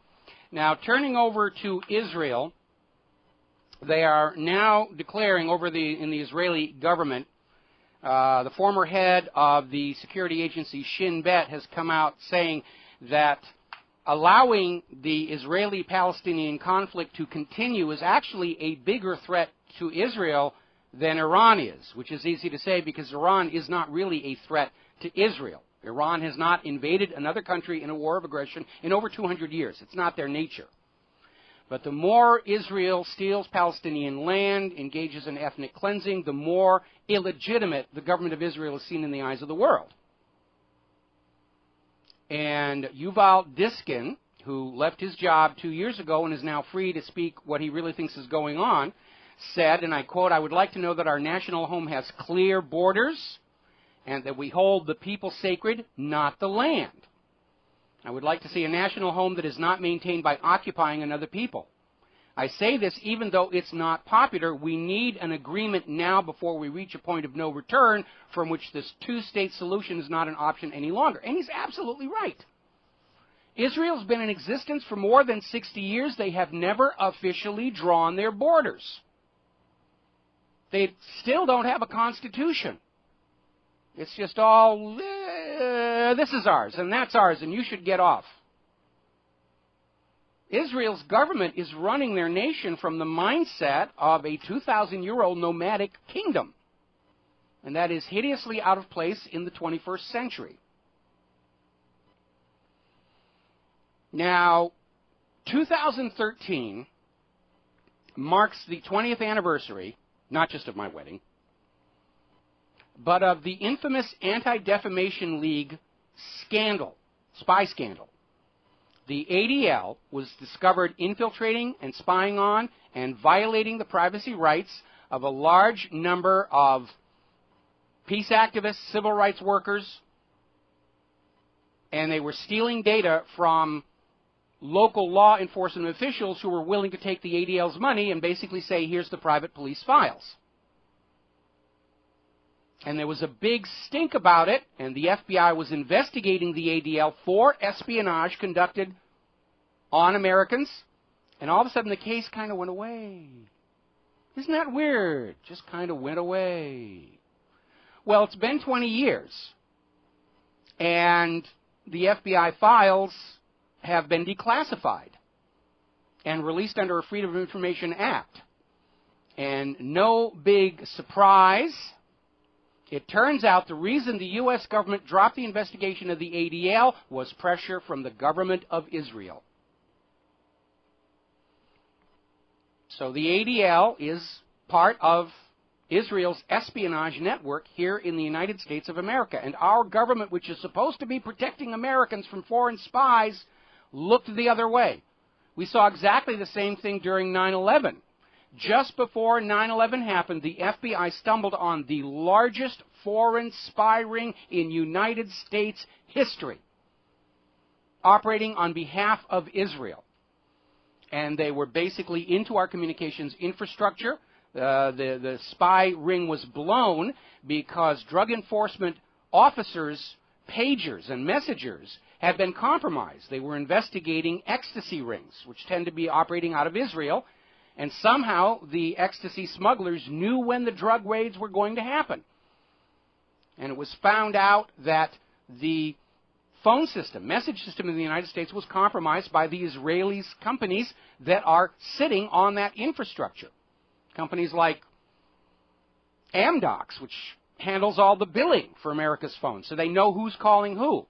[SPEAKER 2] Now, turning over to Israel, they are now declaring in the Israeli government, the former head of the security agency Shin Bet has come out saying that allowing the Israeli-Palestinian conflict to continue is actually a bigger threat to Israel than Iran is, which is easy to say because Iran is not really a threat to Israel. Iran has not invaded another country in a war of aggression in over 200 years. It's not their nature. But the more Israel steals Palestinian land, engages in ethnic cleansing, the more illegitimate the government of Israel is seen in the eyes of the world. And Yuval Diskin, who left his job 2 years ago and is now free to speak what he really thinks is going on, said, and I quote, "I would like to know that our national home has clear borders and that we hold the people sacred, not the land. I would like to see a national home that is not maintained by occupying another people. I say this even though it's not popular. We need an agreement now before we reach a point of no return from which this two-state solution is not an option any longer." And he's absolutely right. Israel's been in existence for more than 60 years. They have never officially drawn their borders. They still don't have a constitution. It's just all this is ours, and that's ours, and you should get off. Israel's government is running their nation from the mindset of a 2,000-year-old nomadic kingdom. And that is hideously out of place in the 21st century. Now, 2013 marks the 20th anniversary, not just of my wedding, but of the infamous Anti-Defamation League scandal, spy scandal. The ADL was discovered infiltrating and spying on and violating the privacy rights of a large number of peace activists, civil rights workers, and they were stealing data from local law enforcement officials who were willing to take the ADL's money and basically say, here's the private police files. And there was a big stink about it, and the FBI was investigating the ADL for espionage conducted on Americans, and all of a sudden the case kind of went away. Isn't that weird? Just kind of went away. Well, it's been 20 years, and the FBI files have been declassified and released under a Freedom of Information Act. And no big surprise, it turns out the reason the U.S. government dropped the investigation of the ADL was pressure from the government of Israel. So the ADL is part of Israel's espionage network here in the United States of America. And our government, which is supposed to be protecting Americans from foreign spies, looked the other way. We saw exactly the same thing during 9/11. Just before 9/11 happened, the FBI stumbled on the largest foreign spy ring in United States history, operating on behalf of Israel. And they were basically into our communications infrastructure. The spy ring was blown because drug enforcement officers' pagers and messengers had been compromised. They were investigating ecstasy rings, which tend to be operating out of Israel. And somehow the ecstasy smugglers knew when the drug raids were going to happen. And it was found out that the phone system, message system in the United States was compromised by the Israeli companies that are sitting on that infrastructure. Companies like Amdocs, which handles all the billing for America's phones, so they know who's calling who.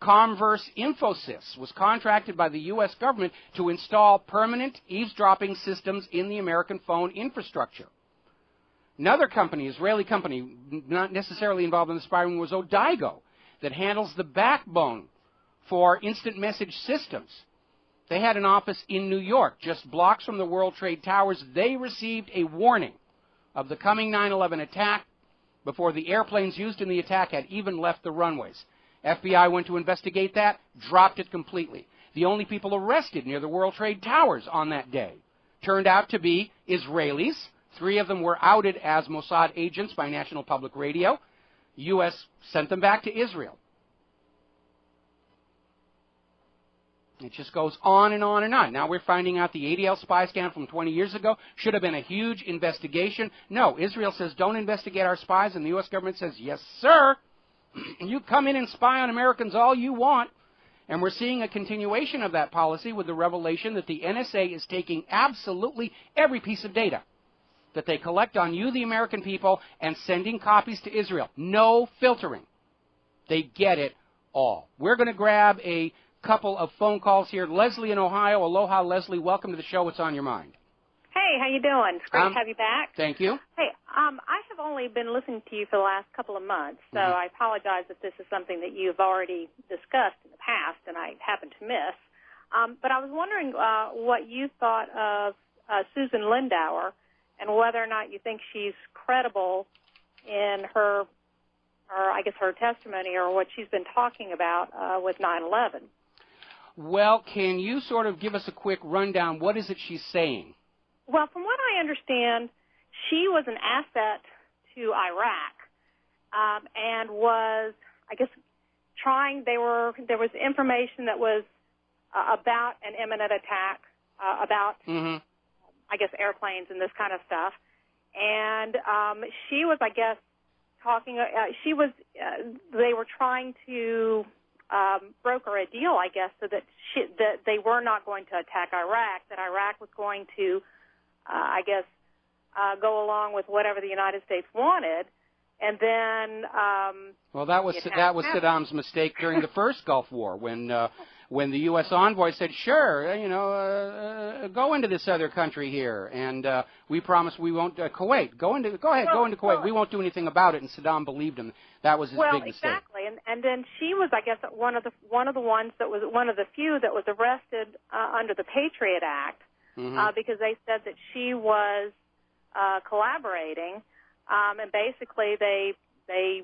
[SPEAKER 2] Comverse Infosys was contracted by the U.S. government to install permanent eavesdropping systems in the American phone infrastructure. Another company, Israeli company, not necessarily involved in the spy ring, was Odigo, that handles the backbone for instant message systems. They had an office in New York, just blocks from the World Trade Towers. They received a warning of the coming 9/11 attack before the airplanes used in the attack had even left the runways. FBI went to investigate that, dropped it completely. The only people arrested near the World Trade Towers on that day turned out to be Israelis. 3 of them were outed as Mossad agents by National Public Radio. U.S. sent them back to Israel. It just goes on and on and on. Now we're finding out the ADL spy scandal from 20 years ago should have been a huge investigation. No, Israel says don't investigate our spies, and the U.S. government says, yes, sir. You come in and spy on Americans all you want. And we're seeing a continuation of that policy with the revelation that the NSA is taking absolutely every piece of data that they collect on you, the American people, and sending copies to Israel. No filtering. They get it all. We're going to grab a couple of phone calls here. Leslie in Ohio. Aloha, Leslie. Welcome to the show. What's on your mind?
[SPEAKER 8] Hey, how you doing? It's great to have you back.
[SPEAKER 2] Thank you.
[SPEAKER 8] Hey, I have only been listening to you for the last couple of months, so I apologize if this is something that you've already discussed in the past and I happened to miss. But I was wondering what you thought of Susan Lindauer and whether or not you think she's credible in her, or I guess her testimony or what she's been talking about with 9/11.
[SPEAKER 2] Well, can you sort of give us a quick rundown? What is it she's saying?
[SPEAKER 8] Well, from what I understand, she was an asset to Iraq and was, I guess, there was information that was about an imminent attack, about, I guess, airplanes and this kind of stuff. And she was, I guess, talking, they were trying to broker a deal, I guess, so that that they were not going to attack Iraq, that Iraq was going to, I guess, go along with whatever the United States wanted, and then.
[SPEAKER 2] Well, that was Saddam's mistake during the first Gulf War when the U.S. envoy said, "Sure, go into this other country here, and we promise we won't Kuwait. Go ahead, go into Kuwait. We won't do anything about it." And Saddam believed him. That was his big mistake.
[SPEAKER 8] Well, exactly, and then she was, I guess, one of the ones that was one of the few that was arrested under the Patriot Act because they said that she was collaborating, and basically they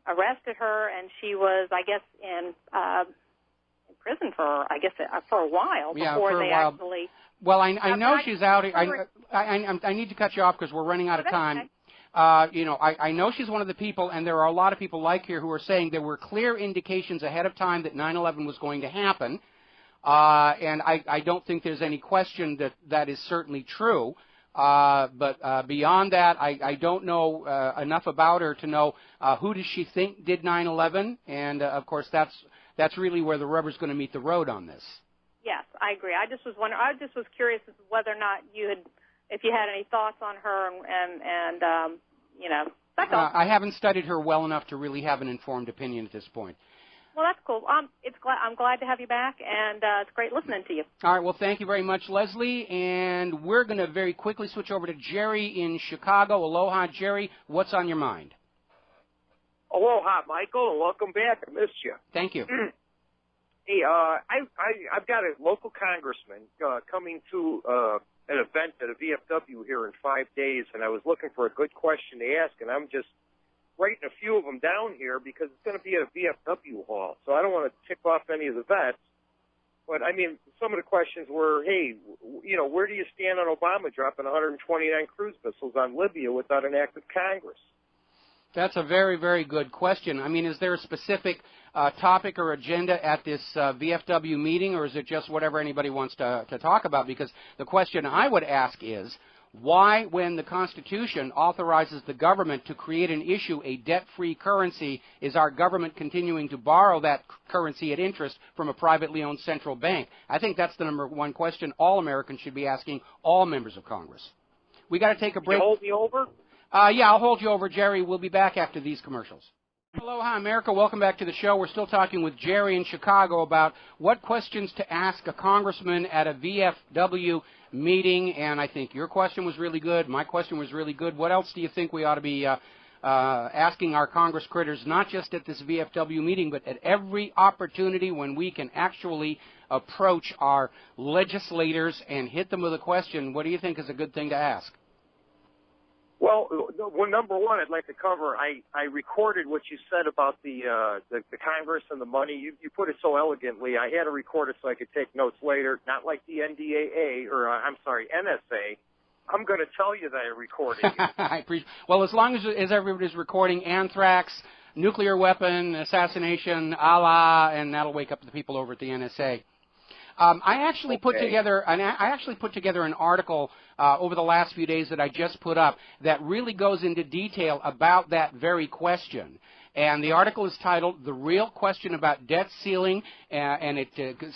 [SPEAKER 8] arrested her, and she was, I guess, in prison for a while before they actually.
[SPEAKER 2] Well, I know she's out. I need to cut you off because we're running out of time.
[SPEAKER 8] Okay.
[SPEAKER 2] I know she's one of the people, and there are a lot of people like her who are saying there were clear indications ahead of time that 9/11 was going to happen, and I don't think there's any question that is certainly true. But beyond that, I don't know enough about her to know who does she think did 9/11, and of course that's really where the rubber's going to meet the road on this.
[SPEAKER 8] Yes, I agree. I just was curious as to whether or not if you had any thoughts on her, and that's all.
[SPEAKER 2] I haven't studied her well enough to really have an informed opinion at this point.
[SPEAKER 8] Well, that's cool. I'm glad to have you back, and it's great listening to you.
[SPEAKER 2] All right. Well, thank you very much, Leslie. And we're going to very quickly switch over to Jerry in Chicago. Aloha, Jerry. What's on your mind?
[SPEAKER 9] Aloha, Michael, and welcome back. I missed you.
[SPEAKER 2] Thank you.
[SPEAKER 9] Hey, I've got a local congressman coming to an event at a VFW here in 5 days, and I was looking for a good question to ask, and I'm just writing a few of them down here because it's going to be at a VFW hall, so I don't want to tick off any of the vets. But, I mean, some of the questions were, hey, where do you stand on Obama dropping 129 cruise missiles on Libya without an act of Congress?
[SPEAKER 2] That's a very, very good question. I mean, is there a specific topic or agenda at this VFW meeting, or is it just whatever anybody wants to talk about? Because the question I would ask is, why, when the Constitution authorizes the government to create and issue a debt-free currency, is our government continuing to borrow that currency at interest from a privately owned central bank? I think that's the number one question all Americans should be asking all members of Congress. We got to take a break.
[SPEAKER 9] Can you hold me over?
[SPEAKER 2] Yeah, I'll hold you over, Jerry. We'll be back after these commercials. Aloha, America. Welcome back to the show. We're still talking with Jerry in Chicago about what questions to ask a congressman at a VFW meeting, and I think your question was really good. My question was really good. What else do you think we ought to be asking our Congress critters, not just at this VFW meeting, but at every opportunity when we can actually approach our legislators and hit them with a question? What do you think is a good thing to ask?
[SPEAKER 9] Well, number one, I'd like to cover. I recorded what you said about the Congress and the money. You put it so elegantly. I had to record it so I could take notes later. Not like the NDAA or NSA. I'm going to tell you that I recorded it.
[SPEAKER 2] I appreciate. Well, as long as everybody's recording anthrax, nuclear weapon, assassination, Allah, and that'll wake up the people over at the NSA. I actually put together an article over the last few days that I just put up that really goes into detail about that very question. And the article is titled "The Real Question About Debt Ceiling," and it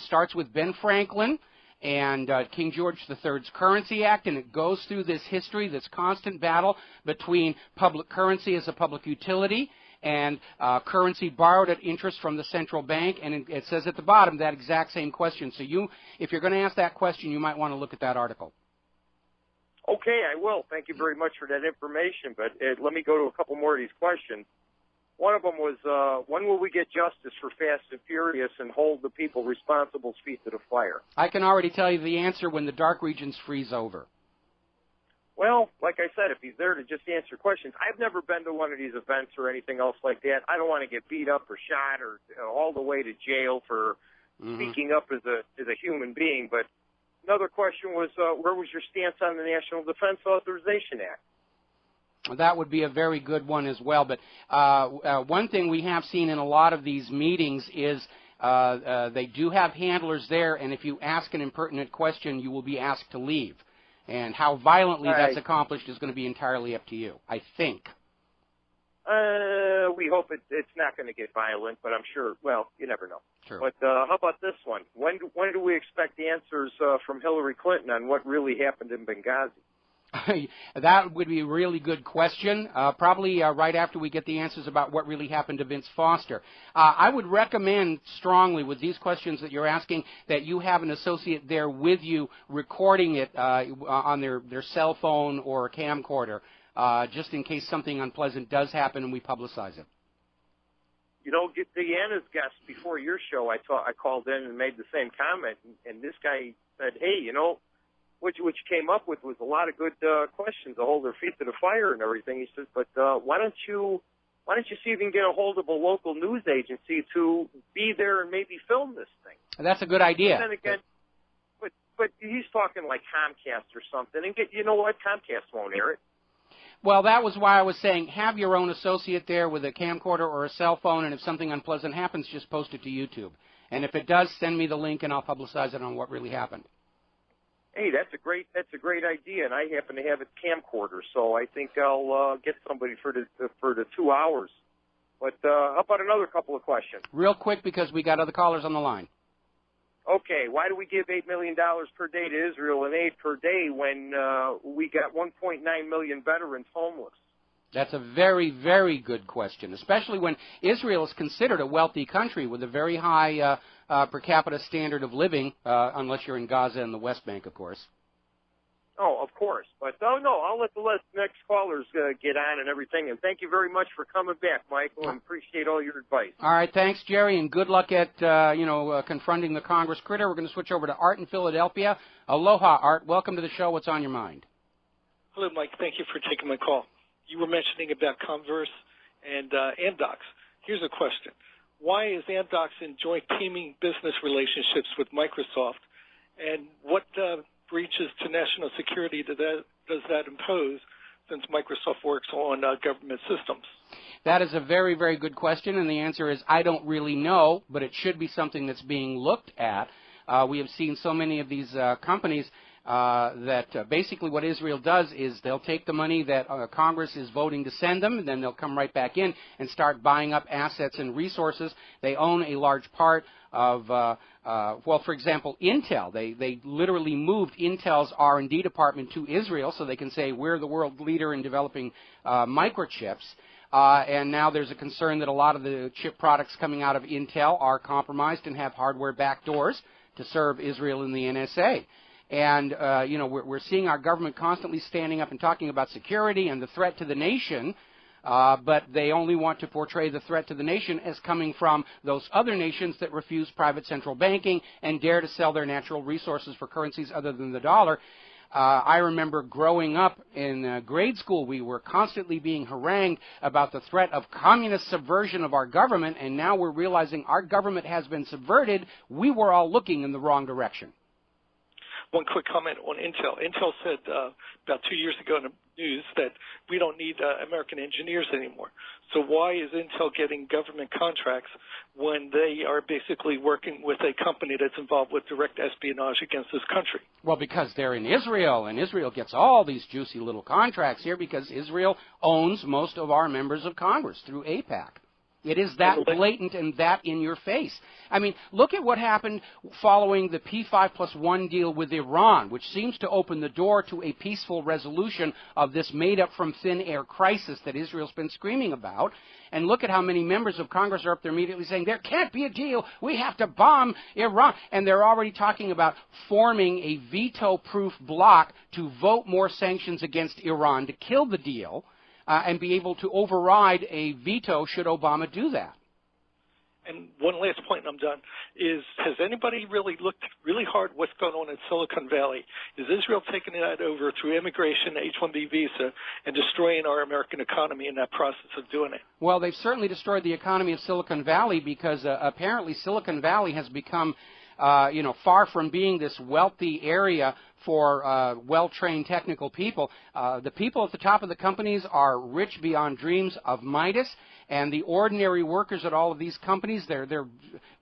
[SPEAKER 2] starts with Ben Franklin and King George III's Currency Act, and it goes through this history, this constant battle between public currency as a public utility and currency borrowed at interest from the central bank, and it says at the bottom that exact same question. So if you're going to ask that question, you might want to look at that article.
[SPEAKER 9] Okay, I will. Thank you very much for that information, but let me go to a couple more of these questions. One of them was, when will we get justice for Fast and Furious and hold the people responsible's feet to the fire?
[SPEAKER 2] I can already tell you the answer: when the dark regions freeze over.
[SPEAKER 9] Well, like I said, if he's there to just answer questions, I've never been to one of these events or anything else like that. I don't want to get beat up or shot or all the way to jail for speaking up as a human being. But another question was, where was your stance on the National Defense Authorization Act?
[SPEAKER 2] That would be a very good one as well. But one thing we have seen in a lot of these meetings is they do have handlers there, and if you ask an impertinent question, you will be asked to leave. And how violently that's accomplished is going to be entirely up to you, I think.
[SPEAKER 9] We hope it's not going to get violent, but I'm sure. Well, you never know.
[SPEAKER 2] True.
[SPEAKER 9] But how about this one? When do we expect the answers from Hillary Clinton on what really happened in Benghazi?
[SPEAKER 2] That would be a really good question, probably right after we get the answers about what really happened to Vince Foster. I would recommend strongly with these questions that you're asking that you have an associate there with you recording it on their cell phone or a camcorder, just in case something unpleasant does happen and we publicize it.
[SPEAKER 9] You know, Deanna's guest before your show, I called in and made the same comment, and this guy said, hey, you know, what you came up with was a lot of good questions to hold their feet to the fire and everything. He says, but why don't you see if you can get a hold of a local news agency to be there and maybe film this thing?
[SPEAKER 2] That's a good idea.
[SPEAKER 9] And then again, but he's talking like Comcast or something, and you know what? Comcast won't air it.
[SPEAKER 2] Well, that was why I was saying have your own associate there with a camcorder or a cell phone, and if something unpleasant happens, just post it to YouTube. And if it does, send me the link, and I'll publicize it on what really happened.
[SPEAKER 9] Hey, that's a great idea, and I happen to have a camcorder, so I think I'll get somebody for the 2 hours. But how about another couple of questions?
[SPEAKER 2] Real quick, because we got other callers on the line.
[SPEAKER 9] Okay, why do we give $8 million per day to Israel and aid per day when we got 1.9 million veterans homeless?
[SPEAKER 2] That's a very, very good question, especially when Israel is considered a wealthy country with a very high per capita standard of living, unless you're in Gaza and the West Bank, of course.
[SPEAKER 9] Oh, of course. But, no, I'll let the next callers get on and everything. And thank you very much for coming back, Michael, and appreciate all your advice.
[SPEAKER 2] All right, thanks, Jerry, and good luck at, confronting the Congress critter. We're going to switch over to Art in Philadelphia. Aloha, Art. Welcome to the show. What's on your mind?
[SPEAKER 10] Hello, Mike. Thank you for taking my call. You were mentioning about Converse and Amdocs. Here's a question. Why is Amdocs enjoying teaming business relationships with Microsoft, and what breaches to national security does that impose, since Microsoft works on government systems?
[SPEAKER 2] That is a very, very good question, and the answer is I don't really know, but it should be something that's being looked at. We have seen so many of these companies that basically what Israel does is they'll take the money that Congress is voting to send them, and then they'll come right back in and start buying up assets and resources. They own a large part of, for example, Intel. They literally moved Intel's R&D department to Israel so they can say we're the world leader in developing microchips. And now there's a concern that a lot of the chip products coming out of Intel are compromised and have hardware backdoors to serve Israel and the NSA. And, we're seeing our government constantly standing up and talking about security and the threat to the nation, but they only want to portray the threat to the nation as coming from those other nations that refuse private central banking and dare to sell their natural resources for currencies other than the dollar. I remember growing up in grade school, we were constantly being harangued about the threat of communist subversion of our government, and now we're realizing our government has been subverted. We were all looking in the wrong direction.
[SPEAKER 10] One quick comment on Intel. Intel said about 2 years ago in the news that we don't need American engineers anymore. So why is Intel getting government contracts when they are basically working with a company that's involved with direct espionage against this country?
[SPEAKER 2] Well, because they're in Israel, and Israel gets all these juicy little contracts here because Israel owns most of our members of Congress through AIPAC. It is that blatant and that in your face. I mean, look at what happened following the P5+1 deal with Iran, which seems to open the door to a peaceful resolution of this made-up-from-thin-air crisis that Israel's been screaming about. And look at how many members of Congress are up there immediately saying, there can't be a deal, we have to bomb Iran. And they're already talking about forming a veto-proof bloc to vote more sanctions against Iran to kill the deal. And be able to override a veto should Obama do that.
[SPEAKER 10] And one last point, and I'm done, is has anybody really looked really hard what's going on in Silicon Valley? Is Israel taking that over through immigration, H-1B visa, and destroying our American economy in that process of doing it?
[SPEAKER 2] Well, they've certainly destroyed the economy of Silicon Valley because apparently Silicon Valley has become far from being this wealthy area for well-trained technical people. The people at the top of the companies are rich beyond dreams of Midas, and the ordinary workers at all of these companies, they're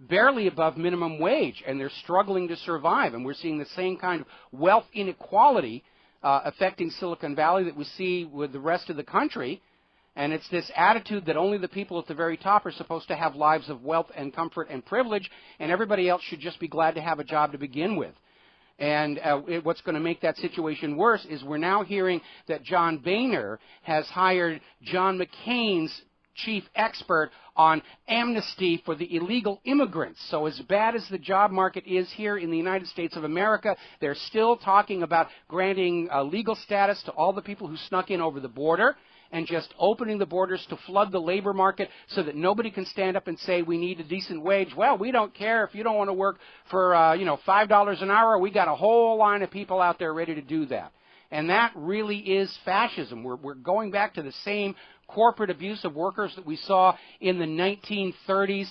[SPEAKER 2] barely above minimum wage, and they're struggling to survive. And we're seeing the same kind of wealth inequality affecting Silicon Valley that we see with the rest of the country. And it's this attitude that only the people at the very top are supposed to have lives of wealth and comfort and privilege, and everybody else should just be glad to have a job to begin with. And what's going to make that situation worse is we're now hearing that John Boehner has hired John McCain's chief expert on amnesty for the illegal immigrants. So as bad as the job market is here in the United States of America, they're still talking about granting legal status to all the people who snuck in over the border, and just opening the borders to flood the labor market so that nobody can stand up and say we need a decent wage. Well, we don't care if you don't want to work for $5 an hour. We got a whole line of people out there ready to do that. And that really is fascism. We're going back to the same corporate abuse of workers that we saw in the 1930s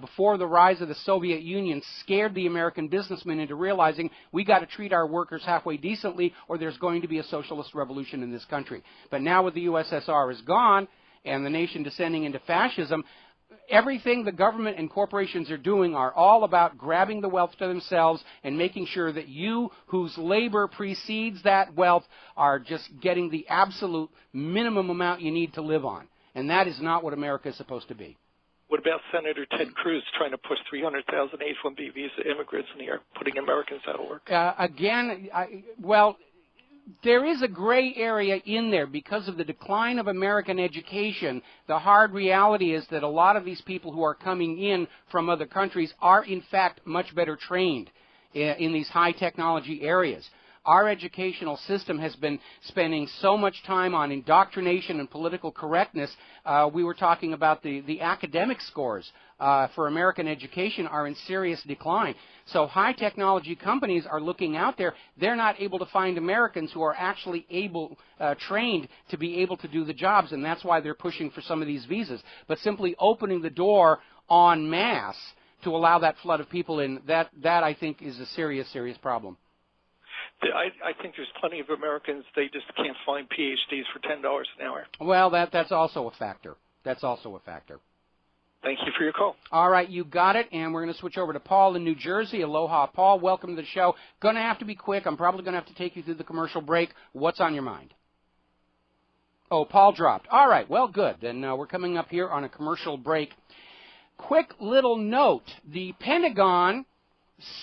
[SPEAKER 2] before the rise of the Soviet Union scared the American businessmen into realizing we got to treat our workers halfway decently or there's going to be a socialist revolution in this country. But now with the USSR is gone and the nation descending into fascism, everything the government and corporations are doing are all about grabbing the wealth to themselves and making sure that you, whose labor precedes that wealth, are just getting the absolute minimum amount you need to live on. And that is not what America is supposed to be.
[SPEAKER 10] What about Senator Ted Cruz trying to push 300,000 H-1B visa immigrants in the air, putting Americans out of work?
[SPEAKER 2] There is a gray area in there because of the decline of American education. The hard reality is that a lot of these people who are coming in from other countries are, in fact, much better trained in these high technology areas. Our educational system has been spending so much time on indoctrination and political correctness. We were talking about the academic scores for American education are in serious decline. So high technology companies are looking out there. They're not able to find Americans who are actually trained to be able to do the jobs, and that's why they're pushing for some of these visas. But simply opening the door en masse to allow that flood of people in, that I think is a serious, serious problem.
[SPEAKER 10] I think there's plenty of Americans, they just can't find PhDs for $10 an hour.
[SPEAKER 2] Well, that's also a factor. That's also a factor.
[SPEAKER 10] Thank you for your call.
[SPEAKER 2] All right, you got it, and we're going to switch over to Paul in New Jersey. Aloha, Paul. Welcome to the show. Going to have to be quick. I'm probably going to have to take you through the commercial break. What's on your mind? Oh, Paul dropped. All right, well, good. Then we're coming up here on a commercial break. Quick little note. The Pentagon,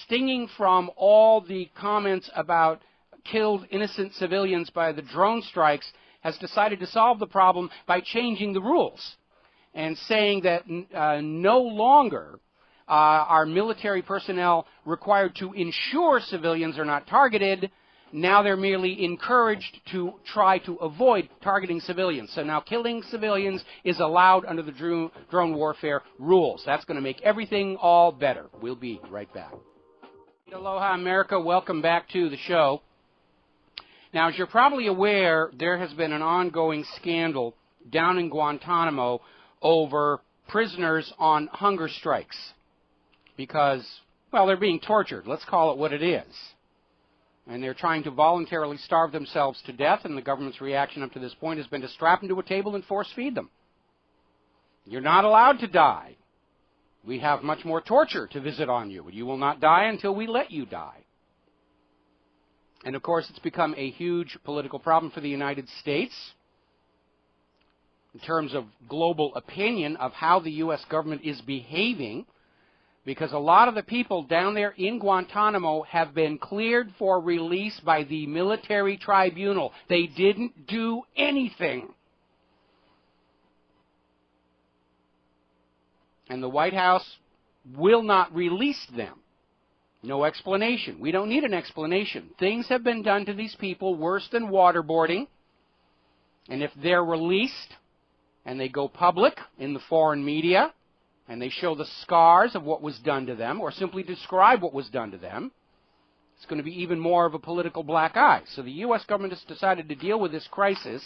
[SPEAKER 2] stinging from all the comments about killed innocent civilians by the drone strikes, has decided to solve the problem by changing the rules and saying that no longer are military personnel required to ensure civilians are not targeted. Now they're merely encouraged to try to avoid targeting civilians. So now killing civilians is allowed under the drone warfare rules. That's going to make everything all better. We'll be right back. Aloha, America. Welcome back to the show. Now, as you're probably aware, there has been an ongoing scandal down in Guantanamo over prisoners on hunger strikes because, well, they're being tortured. Let's call it what it is. And they're trying to voluntarily starve themselves to death, and the government's reaction up to this point has been to strap them to a table and force feed them. You're not allowed to die. We have much more torture to visit on you. You will not die until we let you die. And, of course, it's become a huge political problem for the United States in terms of global opinion of how the U.S. government is behaving, because a lot of the people down there in Guantanamo have been cleared for release by the military tribunal. They didn't do anything. And the White House will not release them. No explanation. We don't need an explanation. Things have been done to these people worse than waterboarding. And if they're released and they go public in the foreign media and they show the scars of what was done to them or simply describe what was done to them, it's going to be even more of a political black eye. So the U.S. government has decided to deal with this crisis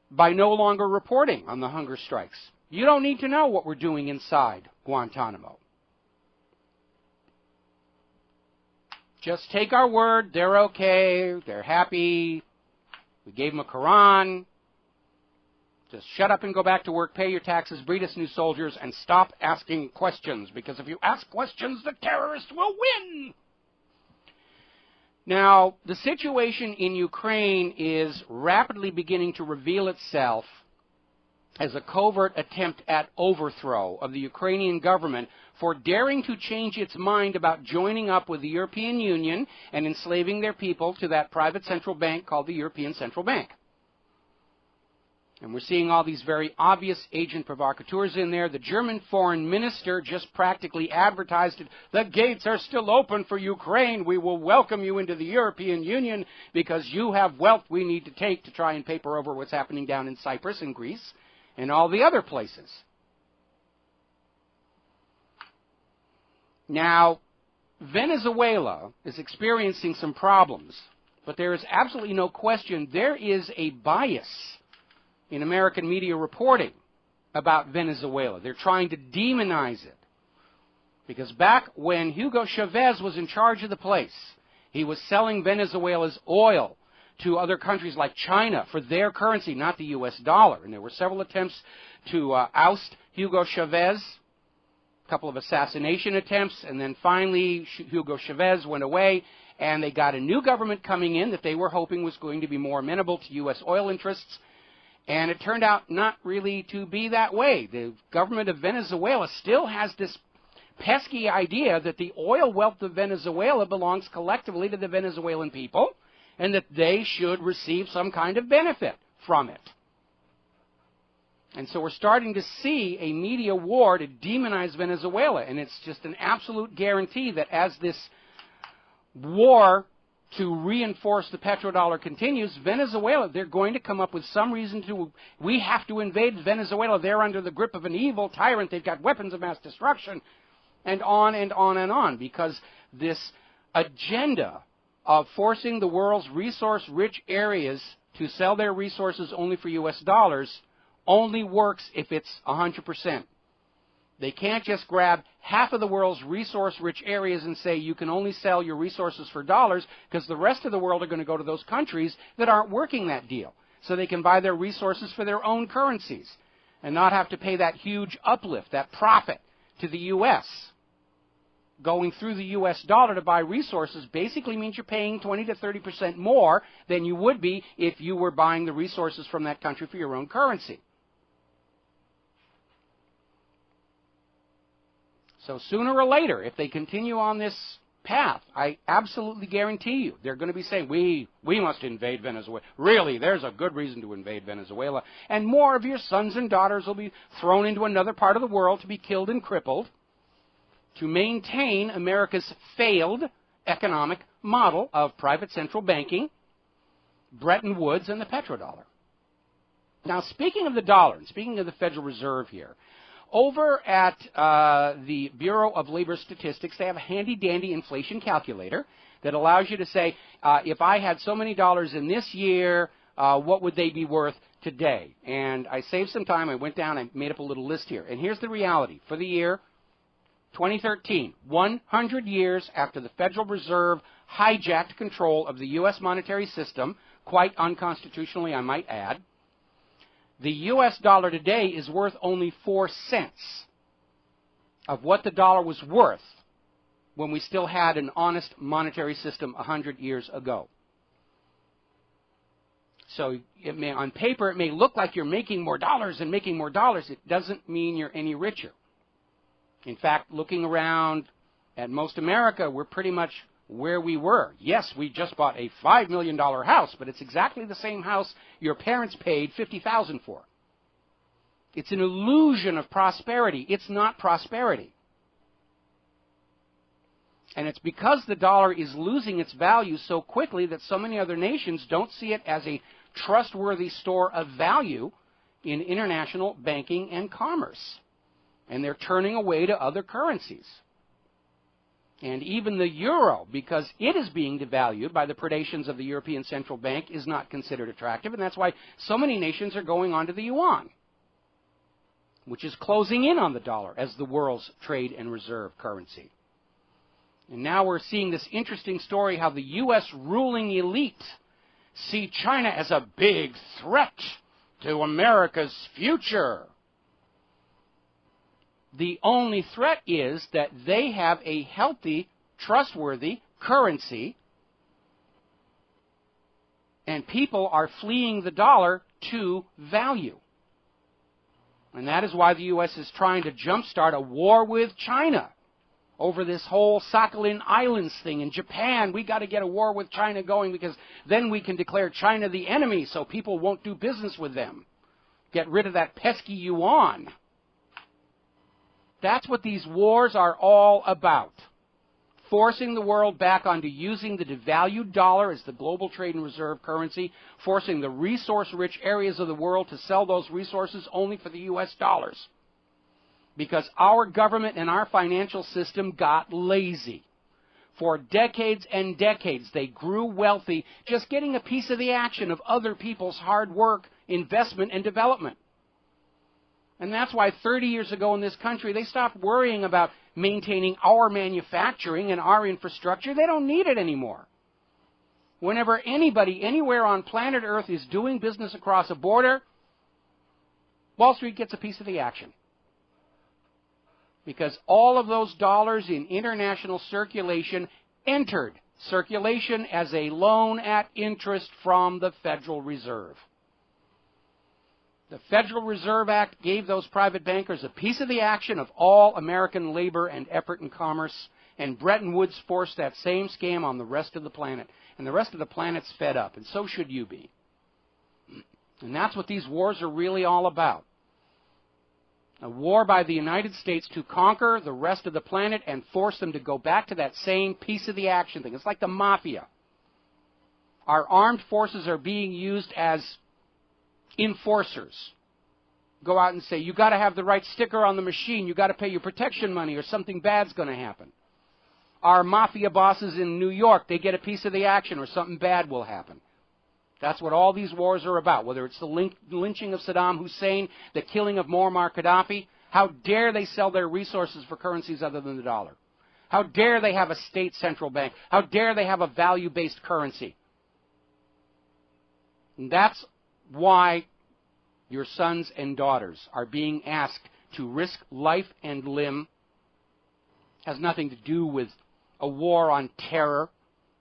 [SPEAKER 2] by no longer reporting on the hunger strikes. You don't need to know what we're doing inside Guantanamo. Just take our word, they're okay, they're happy, we gave them a Quran. Just shut up and go back to work, pay your taxes, breed us new soldiers, and stop asking questions, because if you ask questions, the terrorists will win. Now, the situation in Ukraine is rapidly beginning to reveal itself as a covert attempt at overthrow of the Ukrainian government for daring to change its mind about joining up with the European Union and enslaving their people to that private central bank called the European Central Bank. And we're seeing all these very obvious agent provocateurs in there. The German foreign minister just practically advertised it. The gates are still open for Ukraine. We will welcome you into the European Union because you have wealth we need to take to try and paper over what's happening down in Cyprus and Greece and all the other places. Now, Venezuela is experiencing some problems, but there is absolutely no question there is a bias in American media reporting about Venezuela. They're trying to demonize it. Because back when Hugo Chavez was in charge of the place, he was selling Venezuela's oil to other countries like China for their currency, not the U.S. dollar. And there were several attempts to oust Hugo Chavez, a couple of assassination attempts, and then finally Hugo Chavez went away, and they got a new government coming in that they were hoping was going to be more amenable to U.S. oil interests. And it turned out not really to be that way. The government of Venezuela still has this pesky idea that the oil wealth of Venezuela belongs collectively to the Venezuelan people and that they should receive some kind of benefit from it. And so we're starting to see a media war to demonize Venezuela, and it's just an absolute guarantee that as this war to reinforce the petrodollar continues, Venezuela, they're going to come up with some reason to, we have to invade Venezuela. They're under the grip of an evil tyrant. They've got weapons of mass destruction, and on and on and on, because this agenda of forcing the world's resource-rich areas to sell their resources only for U.S. dollars only works if it's 100%. They can't just grab half of the world's resource-rich areas and say you can only sell your resources for dollars because the rest of the world are going to go to those countries that aren't working that deal so they can buy their resources for their own currencies and not have to pay that huge uplift, that profit to the U.S. Going through the U.S. dollar to buy resources basically means you're paying 20 to 30% more than you would be if you were buying the resources from that country for your own currency. So sooner or later, if they continue on this path, I absolutely guarantee you, they're going to be saying, we must invade Venezuela. Really, there's a good reason to invade Venezuela. And more of your sons and daughters will be thrown into another part of the world to be killed and crippled to maintain America's failed economic model of private central banking, Bretton Woods, and the petrodollar. Now, speaking of the dollar, and speaking of the Federal Reserve here, over at the Bureau of Labor Statistics, they have a handy-dandy inflation calculator that allows you to say, if I had so many dollars in this year, what would they be worth today? And I saved some time. I went down. I made up a little list here. And here's the reality. For the year 2013, 100 years after the Federal Reserve hijacked control of the U.S. monetary system, quite unconstitutionally, I might add, the U.S. dollar today is worth only 4 cents of what the dollar was worth when we still had an honest monetary system 100 years ago. So it may, on paper, it may look like you're making more dollars and making more dollars. It doesn't mean you're any richer. In fact, looking around at most America, we're pretty much where we were. Yes, we just bought a $5 million house, but it's exactly the same house your parents paid $50,000 for. It's an illusion of prosperity. It's not prosperity. And it's because the dollar is losing its value so quickly that so many other nations don't see it as a trustworthy store of value in international banking and commerce. And they're turning away to other currencies. And even the euro, because it is being devalued by the predations of the European Central Bank, is not considered attractive. And that's why so many nations are going on to the yuan, which is closing in on the dollar as the world's trade and reserve currency. And now we're seeing this interesting story how the U.S. ruling elite see China as a big threat to America's future. The only threat is that they have a healthy, trustworthy currency, and people are fleeing the dollar to value. And that is why the U.S. is trying to jumpstart a war with China over this whole Sakhalin Islands thing. In Japan, we got to get a war with China going because then we can declare China the enemy so people won't do business with them. Get rid of that pesky yuan. That's what these wars are all about. Forcing the world back onto using the devalued dollar as the global trade and reserve currency, forcing the resource-rich areas of the world to sell those resources only for the U.S. dollars. Because our government and our financial system got lazy. For decades and decades, they grew wealthy just getting a piece of the action of other people's hard work, investment, and development. And that's why 30 years ago in this country, they stopped worrying about maintaining our manufacturing and our infrastructure. They don't need it anymore. Whenever anybody anywhere on planet Earth is doing business across a border, Wall Street gets a piece of the action. Because all of those dollars in international circulation entered circulation as a loan at interest from the Federal Reserve. The Federal Reserve Act gave those private bankers a piece of the action of all American labor and effort and commerce, and Bretton Woods forced that same scam on the rest of the planet. And the rest of the planet's fed up, and so should you be. And that's what these wars are really all about. A war by the United States to conquer the rest of the planet and force them to go back to that same piece of the action thing. It's like the mafia. Our armed forces are being used as enforcers. Go out and say, you got to have the right sticker on the machine, you got to pay your protection money or something bad's going to happen. Our mafia bosses in New York, they get a piece of the action or something bad will happen. That's what all these wars are about, whether it's the lynching of Saddam Hussein, the killing of Muammar Gaddafi. How dare they sell their resources for currencies other than the dollar? How dare they have a state central bank? How dare they have a value-based currency? And that's why your sons and daughters are being asked to risk life and limb. Has nothing to do with a war on terror.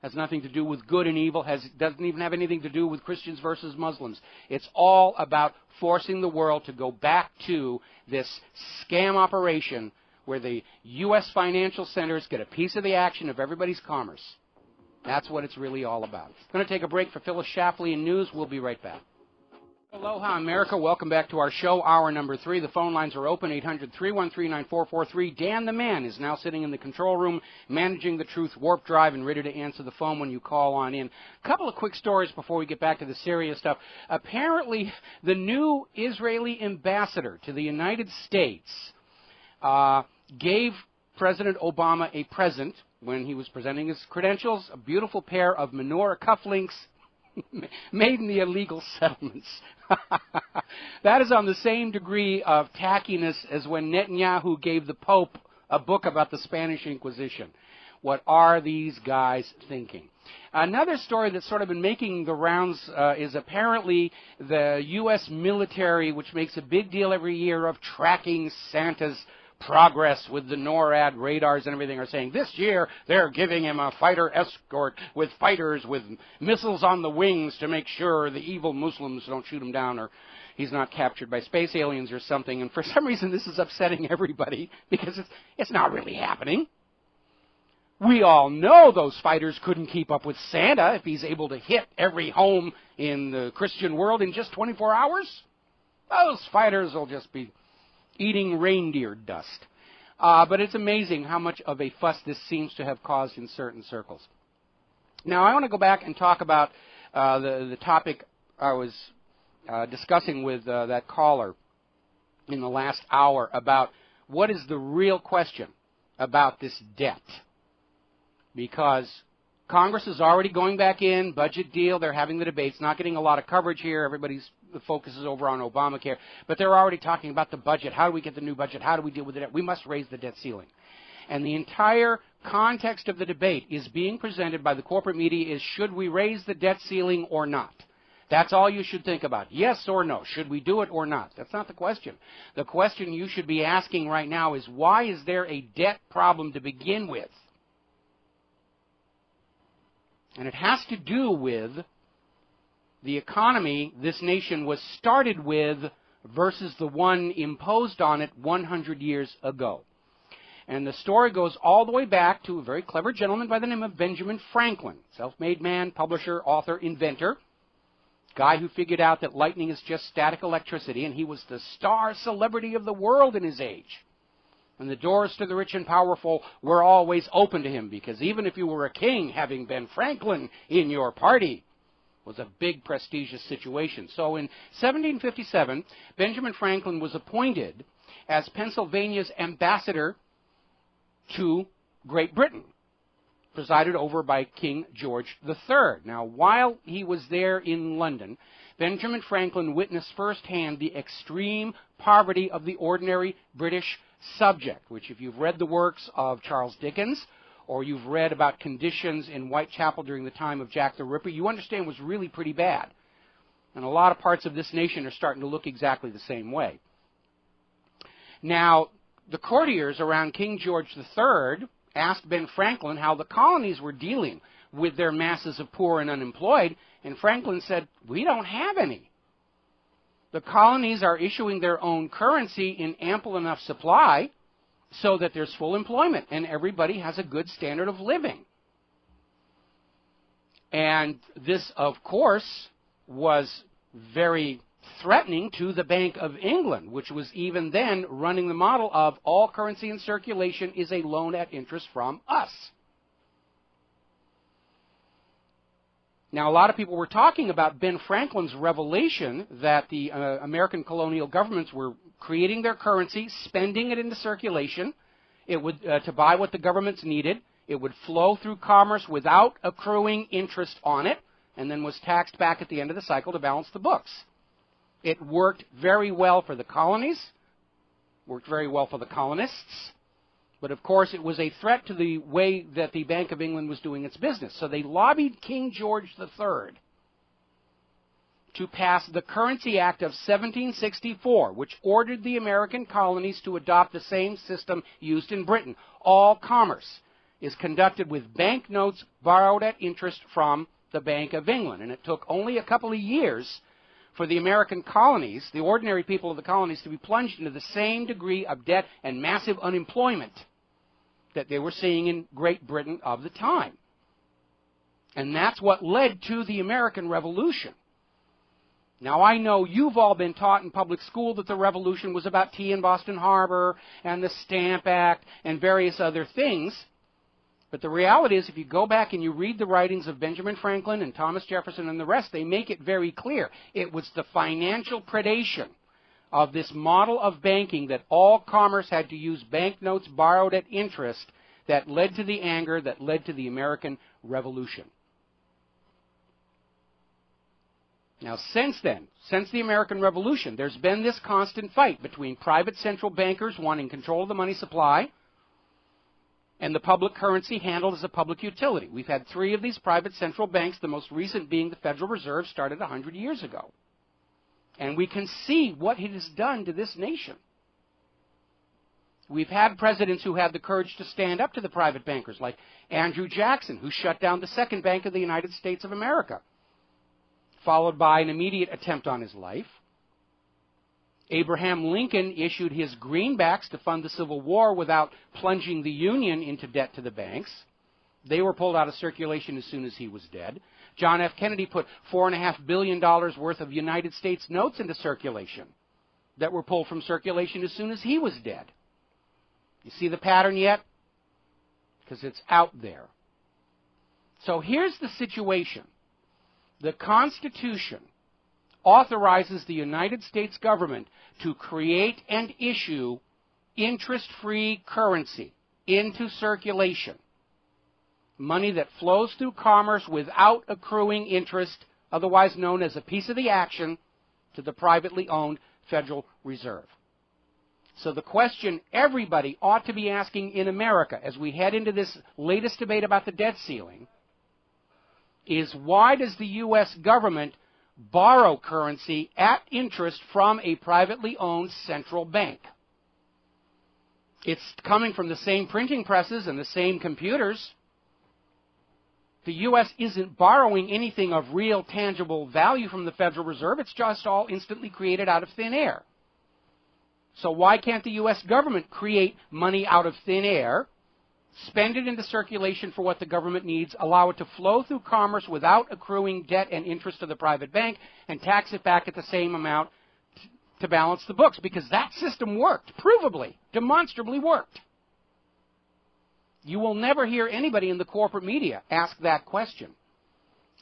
[SPEAKER 2] Has nothing to do with good and evil. Doesn't even have anything to do with Christians versus Muslims. It's all about forcing the world to go back to this scam operation where the U.S. financial centers get a piece of the action of everybody's commerce. That's what it's really all about. I'm going to take a break for Phyllis Schlafly and news. We'll be right back. Aloha, America. Welcome back to our show, hour number 3. The phone lines are open, 800-313-9443. Dan the Man is now sitting in the control room, managing the Truth Warp Drive, and ready to answer the phone when you call on in. A couple of quick stories before we get back to the serious stuff. Apparently, the new Israeli ambassador to the United States gave President Obama a present when he was presenting his credentials, a beautiful pair of menorah cufflinks made in the illegal settlements. That is on the same degree of tackiness as when Netanyahu gave the Pope a book about the Spanish Inquisition. What are these guys thinking? Another story that's sort of been making the rounds is apparently the U.S. military, which makes a big deal every year of tracking Santa's progress with the NORAD radars and everything, are saying this year they're giving him a fighter escort with fighters with missiles on the wings to make sure the evil Muslims don't shoot him down or he's not captured by space aliens or something. And for some reason this is upsetting everybody because it's not really happening. We all know those fighters couldn't keep up with Santa if he's able to hit every home in the Christian world in just 24 hours. Those fighters will just be eating reindeer dust. But it's amazing how much of a fuss this seems to have caused in certain circles. Now, I want to go back and talk about the topic I was discussing with that caller in the last hour about what is the real question about this debt. Because Congress is already going back in, budget deal, they're having the debates, not getting a lot of coverage here, the focus is over on Obamacare, but they're already talking about the budget. How do we get the new budget? How do we deal with the debt? We must raise the debt ceiling. And the entire context of the debate is being presented by the corporate media is, should we raise the debt ceiling or not? That's all you should think about. Yes or no. Should we do it or not? That's not the question. The question you should be asking right now is, why is there a debt problem to begin with? And it has to do with the economy this nation was started with versus the one imposed on it 100 years ago. And the story goes all the way back to a very clever gentleman by the name of Benjamin Franklin, self-made man, publisher, author, inventor, guy who figured out that lightning is just static electricity, and he was the star celebrity of the world in his age. And the doors to the rich and powerful were always open to him, because even if you were a king, having Ben Franklin in your party was a big prestigious situation. So in 1757, Benjamin Franklin was appointed as Pennsylvania's ambassador to Great Britain, presided over by King George III. Now, while he was there in London, Benjamin Franklin witnessed firsthand the extreme poverty of the ordinary British subject, which if you've read the works of Charles Dickens, or you've read about conditions in Whitechapel during the time of Jack the Ripper, you understand was really pretty bad. And a lot of parts of this nation are starting to look exactly the same way. Now, the courtiers around King George III asked Ben Franklin how the colonies were dealing with their masses of poor and unemployed, and Franklin said, "We don't have any. The colonies are issuing their own currency in ample enough supply so that there's full employment and everybody has a good standard of living." And this, of course, was very threatening to the Bank of England, which was even then running the model of all currency in circulation is a loan at interest from us. Now, a lot of people were talking about Ben Franklin's revelation that the American colonial governments were creating their currency, spending it into circulation. It would to buy what the governments needed. It would flow through commerce without accruing interest on it, and then was taxed back at the end of the cycle to balance the books. It worked very well for the colonies, worked very well for the colonists, but of course it was a threat to the way that the Bank of England was doing its business. So they lobbied King George III to pass the Currency Act of 1764, which ordered the American colonies to adopt the same system used in Britain. All commerce is conducted with banknotes borrowed at interest from the Bank of England. And it took only a couple of years for the American colonies, the ordinary people of the colonies, to be plunged into the same degree of debt and massive unemployment that they were seeing in Great Britain of the time. And that's what led to the American Revolution. Now, I know you've all been taught in public school that the Revolution was about tea in Boston Harbor and the Stamp Act and various other things. But the reality is, if you go back and you read the writings of Benjamin Franklin and Thomas Jefferson and the rest, they make it very clear. It was the financial predation of this model of banking that all commerce had to use banknotes borrowed at interest that led to the anger, that led to the American Revolution. Now, since then, since the American Revolution, there's been this constant fight between private central bankers wanting control of the money supply and the public currency handled as a public utility. We've had 3 of these private central banks, the most recent being the Federal Reserve, started 100 years ago. And we can see what it has done to this nation. We've had presidents who had the courage to stand up to the private bankers, like Andrew Jackson, who shut down the Second Bank of the United States of America, followed by an immediate attempt on his life. Abraham Lincoln issued his greenbacks to fund the Civil War without plunging the Union into debt to the banks. They were pulled out of circulation as soon as he was dead. John F. Kennedy put $4.5 billion worth of United States notes into circulation that were pulled from circulation as soon as he was dead. You see the pattern yet? Because it's out there. So here's the situation. The Constitution authorizes the United States government to create and issue interest-free currency into circulation, money that flows through commerce without accruing interest, otherwise known as a piece of the action, to the privately owned Federal Reserve. So the question everybody ought to be asking in America as we head into this latest debate about the debt ceiling is, why does the U.S. government borrow currency at interest from a privately owned central bank? It's coming from the same printing presses and the same computers. The U.S. isn't borrowing anything of real tangible value from the Federal Reserve. It's just all instantly created out of thin air. So why can't the U.S. government create money out of thin air, spend it into circulation for what the government needs, allow it to flow through commerce without accruing debt and interest to the private bank, and tax it back at the same amount to balance the books? Because that system worked, provably, demonstrably worked. You will never hear anybody in the corporate media ask that question.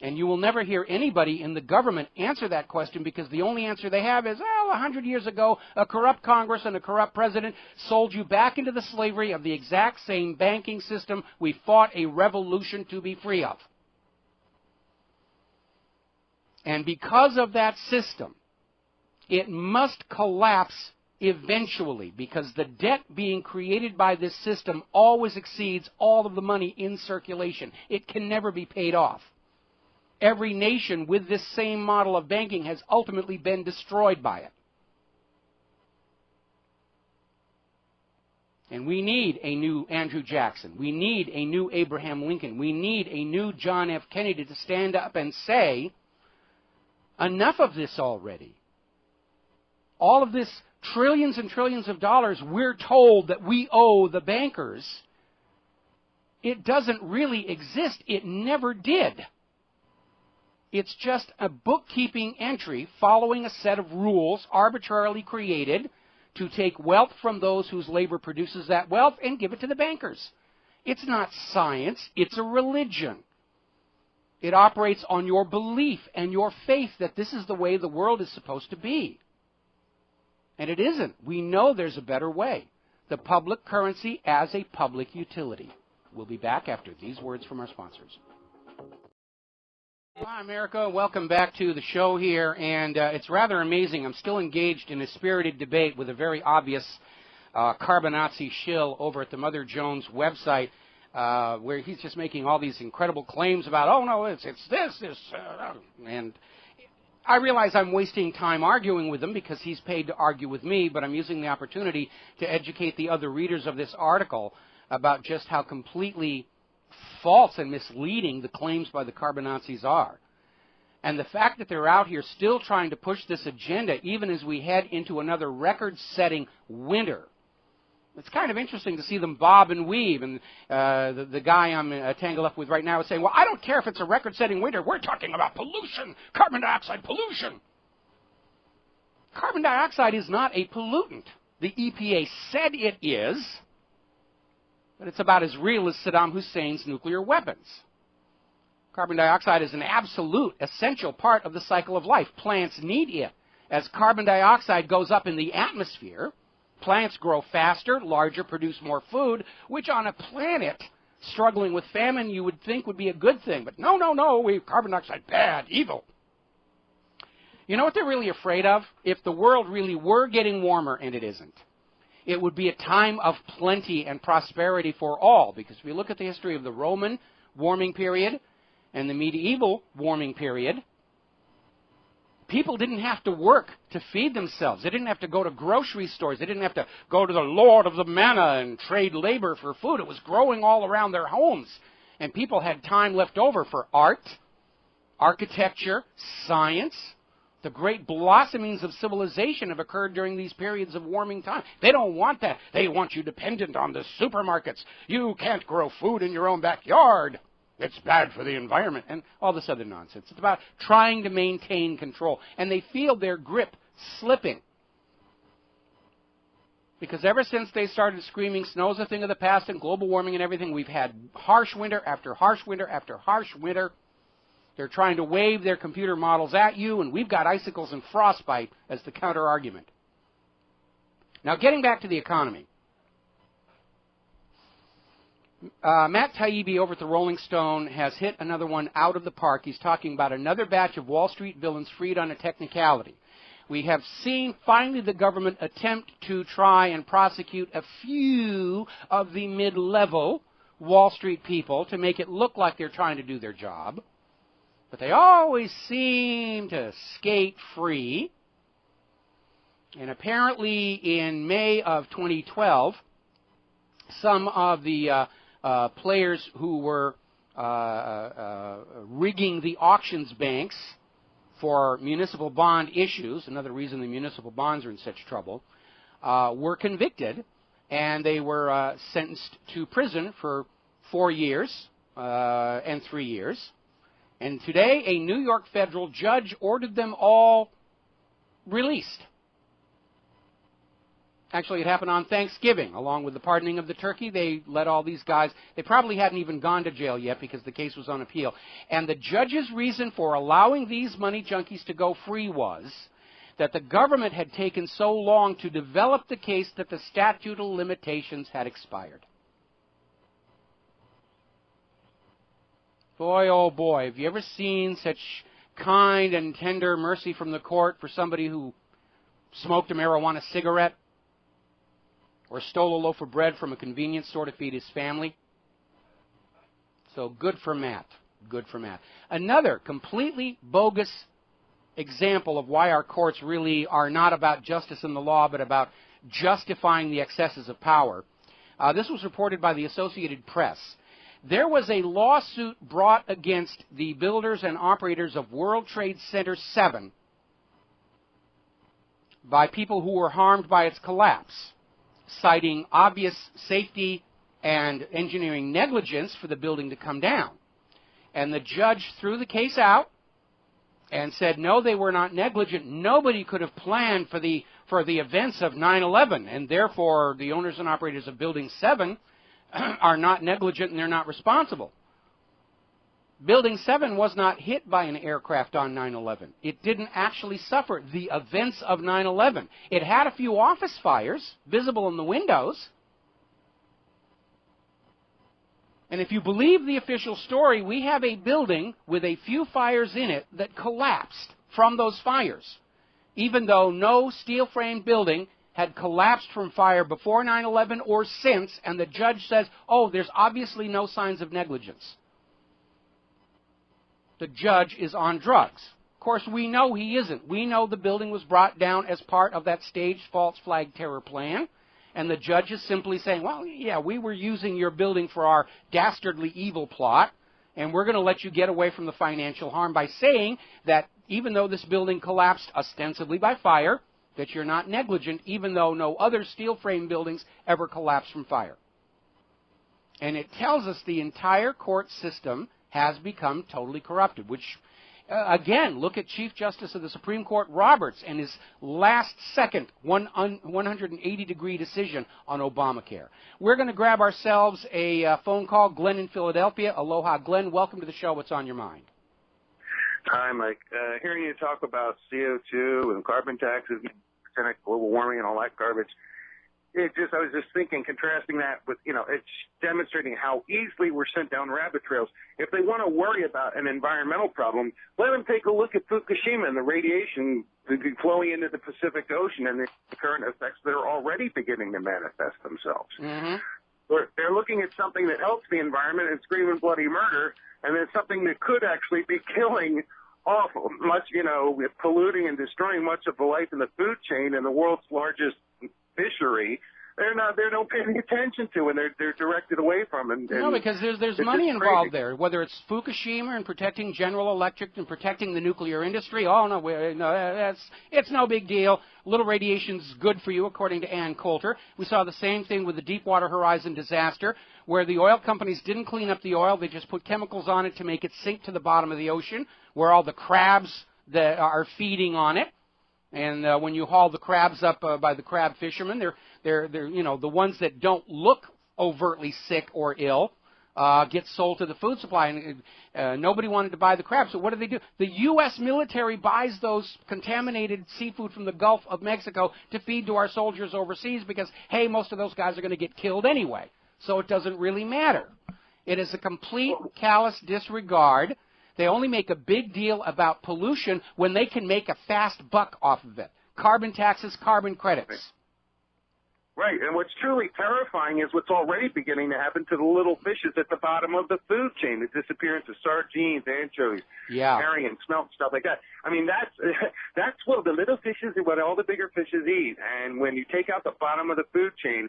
[SPEAKER 2] And you will never hear anybody in the government answer that question, because the only answer they have is, well, 100 years ago, a corrupt Congress and a corrupt president sold you back into the slavery of the exact same banking system we fought a revolution to be free of. And because of that system, it must collapse eventually, because the debt being created by this system always exceeds all of the money in circulation. It can never be paid off. Every nation with this same model of banking has ultimately been destroyed by it. And we need a new Andrew Jackson. We need a new Abraham Lincoln. We need a new John F. Kennedy to stand up and say, enough of this already. All of this trillions and trillions of dollars we're told that we owe the bankers, it doesn't really exist. It never did. It's just a bookkeeping entry following a set of rules arbitrarily created to take wealth from those whose labor produces that wealth and give it to the bankers. It's not science, it's a religion. It operates on your belief and your faith that this is the way the world is supposed to be. And it isn't. We know there's a better way. The public currency as a public utility. We'll be back after these words from our sponsors. Hi, America. Welcome back to the show here. And it's rather amazing. I'm still engaged in a spirited debate with a very obvious Carbonazi shill over at the Mother Jones website, where he's just making all these incredible claims about, oh, no, it's this. And I realize I'm wasting time arguing with him because he's paid to argue with me, but I'm using the opportunity to educate the other readers of this article about just how completely false and misleading the claims by the Carbonazis are. And the fact that they're out here still trying to push this agenda, even as we head into another record-setting winter. It's kind of interesting to see them bob and weave. And the guy I'm tangled up with right now is saying, well, I don't care if it's a record-setting winter. We're talking about pollution, carbon dioxide pollution. Carbon dioxide is not a pollutant. The EPA said it is, but it's about as real as Saddam Hussein's nuclear weapons. Carbon dioxide is an absolute, essential part of the cycle of life. Plants need it. As carbon dioxide goes up in the atmosphere, plants grow faster, larger, produce more food, which on a planet struggling with famine you would think would be a good thing. But no, carbon dioxide, bad, evil. You know what they're really afraid of? If the world really were getting warmer, and it isn't, it would be a time of plenty and prosperity for all. Because if we look at the history of the Roman warming period and the medieval warming period, people didn't have to work to feed themselves. They didn't have to go to grocery stores. They didn't have to go to the Lord of the Manna and trade labor for food. It was growing all around their homes. And people had time left over for art, architecture, science. The great blossomings of civilization have occurred during these periods of warming time. They don't want that. They want you dependent on the supermarkets. You can't grow food in your own backyard. It's bad for the environment, and all this other nonsense. It's about trying to maintain control, and they feel their grip slipping. Because ever since they started screaming, snow's a thing of the past and global warming and everything, we've had harsh winter after harsh winter after harsh winter. They're trying to wave their computer models at you, and we've got icicles and frostbite as the counter-argument. Now, getting back to the economy. Matt Taibbi over at the Rolling Stone has hit another one out of the park. He's talking about another batch of Wall Street villains freed on a technicality. We have seen finally the government attempt to try and prosecute a few of the mid-level Wall Street people to make it look like they're trying to do their job. But they always seem to skate free. And apparently in May of 2012, some of the players who were rigging the auctions banks for municipal bond issues, another reason the municipal bonds are in such trouble, were convicted, and they were sentenced to prison for 4 years and 3 years. And today, a New York federal judge ordered them all released. Actually, it happened on Thanksgiving. Along with the pardoning of the turkey, they let all these guys, they probably hadn't even gone to jail yet because the case was on appeal. And the judge's reason for allowing these money junkies to go free was that the government had taken so long to develop the case that the statute of limitations had expired. Boy, oh boy, have you ever seen such kind and tender mercy from the court for somebody who smoked a marijuana cigarette or stole a loaf of bread from a convenience store to feed his family? So good for Matt. Good for Matt. Another completely bogus example of why our courts really are not about justice in the law, but about justifying the excesses of power. This was reported by the Associated Press. There was a lawsuit brought against the builders and operators of World Trade Center 7 by people who were harmed by its collapse, citing obvious safety and engineering negligence for the building to come down. And the judge threw the case out and said, no, they were not negligent. Nobody could have planned for the events of 9/11, and therefore the owners and operators of Building 7 are not negligent and they're not responsible. Building 7 was not hit by an aircraft on 9/11. It didn't actually suffer the events of 9/11. It had a few office fires visible in the windows. And if you believe the official story, we have a building with a few fires in it that collapsed from those fires, even though no steel-framed building had collapsed from fire before 9/11 or since, and the judge says, oh, there's obviously no signs of negligence. The judge is on drugs. Of course, we know he isn't. We know the building was brought down as part of that staged false flag terror plan, and the judge is simply saying, well, yeah, we were using your building for our dastardly evil plot, and we're going to let you get away from the financial harm by saying that even though this building collapsed ostensibly by fire, that you're not negligent, even though no other steel frame buildings ever collapsed from fire. And it tells us the entire court system has become totally corrupted, which, again, look at Chief Justice of the Supreme Court Roberts and his last second 180-degree decision on Obamacare. We're going to grab ourselves a phone call. Glenn in Philadelphia. Aloha, Glenn. Welcome to the show. What's on your mind?
[SPEAKER 11] Hi, Mike. Hearing you talk about CO2 and carbon taxes, global warming and all that garbage, I was just thinking, contrasting that with, it's demonstrating how easily we're sent down rabbit trails. If they want to worry about an environmental problem, let them take a look at Fukushima and the radiation flowing into the Pacific Ocean and the current effects that are already beginning to manifest themselves. Mm-hmm. They're looking at something that helps the environment and screaming bloody murder, and then something that could actually be killing awful much, polluting and destroying much of the life in the food chain and the world's largest fishery. They don't pay any attention to, and they're directed away from. And
[SPEAKER 2] no, because there's money involved there, whether it's Fukushima and protecting General Electric and protecting the nuclear industry. Oh no, it's no big deal. Little radiation's good for you, according to Ann Coulter. We saw the same thing with the Deepwater Horizon disaster, where the oil companies didn't clean up the oil; they just put chemicals on it to make it sink to the bottom of the ocean, where all the crabs that are feeding on it. And when you haul the crabs up by the crab fishermen, they're the ones that don't look overtly sick or ill get sold to the food supply, and nobody wanted to buy the crabs. So what do? The U.S. military buys those contaminated seafood from the Gulf of Mexico to feed to our soldiers overseas because, hey, most of those guys are going to get killed anyway, so it doesn't really matter. It is a complete callous disregard. They only make a big deal about pollution when they can make a fast buck off of it. Carbon taxes, carbon credits.
[SPEAKER 11] Right, and what's truly terrifying is what's already beginning to happen to the little fishes at the bottom of the food chain, the disappearance of sardines, anchovies, herring, and smelt, stuff like that. I mean, that's what the little fishes, what all the bigger fishes eat. And when you take out the bottom of the food chain,